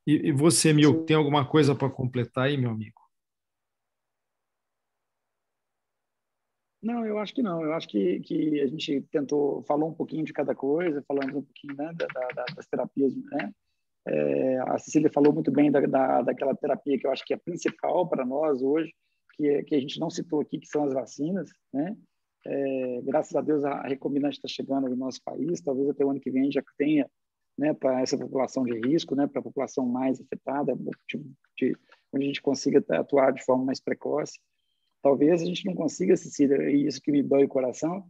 E você, Mil, tem alguma coisa para completar aí, meu amigo? Não, eu acho que não. Eu acho que a gente falou um pouquinho de cada coisa, falando um pouquinho, né, das terapias, né? A Cecília falou muito bem daquela terapia que eu acho que é principal para nós hoje, que a gente não citou aqui, que são as vacinas, né? Graças a Deus a recombinante está chegando no nosso país, talvez até o ano que vem já tenha, né, para essa população de risco, né, para a população mais afetada, onde a gente consiga atuar de forma mais precoce. Talvez a gente não consiga, Cecília, e isso que me dói o coração,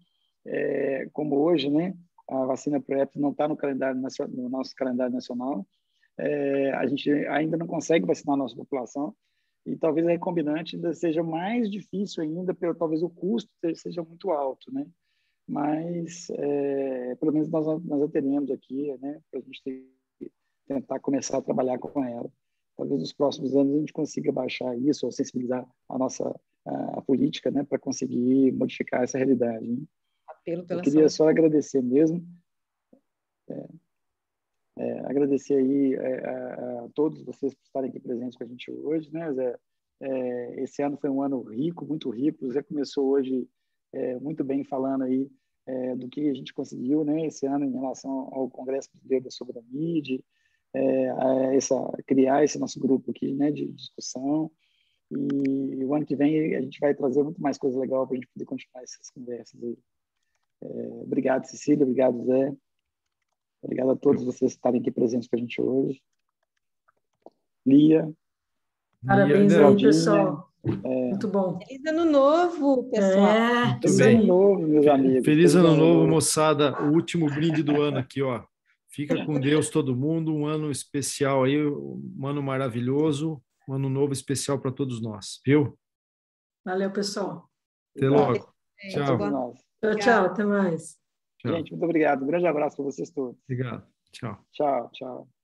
como hoje, né, a vacina PrEP não está no nosso calendário nacional, a gente ainda não consegue vacinar a nossa população, e talvez a recombinante ainda seja mais difícil ainda, talvez o custo seja muito alto, né? Mas, pelo menos nós a teremos aqui, né, para a gente tentar começar a trabalhar com ela. Talvez nos próximos anos a gente consiga baixar isso ou sensibilizar a política, né, para conseguir modificar essa realidade. Né? Apelo pela Eu queria saúde. só agradecer mesmo, agradecer aí a todos vocês por estarem aqui presentes com a gente hoje, né, Zé? Esse ano foi um ano rico, muito rico. O Zé começou hoje muito bem falando aí do que a gente conseguiu, né, esse ano em relação ao Congresso Brasileiro da Soberanía, criar esse nosso grupo aqui, né, de discussão. E o ano que vem a gente vai trazer muito mais coisa legal para a gente poder continuar essas conversas aí. Obrigado, Cecília. Obrigado, Zé. Obrigado a todos vocês que estarem aqui presentes com a gente hoje. Lia. Parabéns aí, pessoal. Muito bom. Feliz ano novo, pessoal. Feliz ano novo, meus amigos. Feliz ano novo, moçada. O último brinde do ano aqui, ó. Fica com Deus todo mundo. Um ano especial aí, um ano maravilhoso. Um ano novo especial para todos nós, viu? Valeu, pessoal. Até logo. Tchau. Tchau, tchau. Até mais. Gente, muito obrigado. Um grande abraço para vocês todos. Obrigado. Tchau. Tchau, tchau.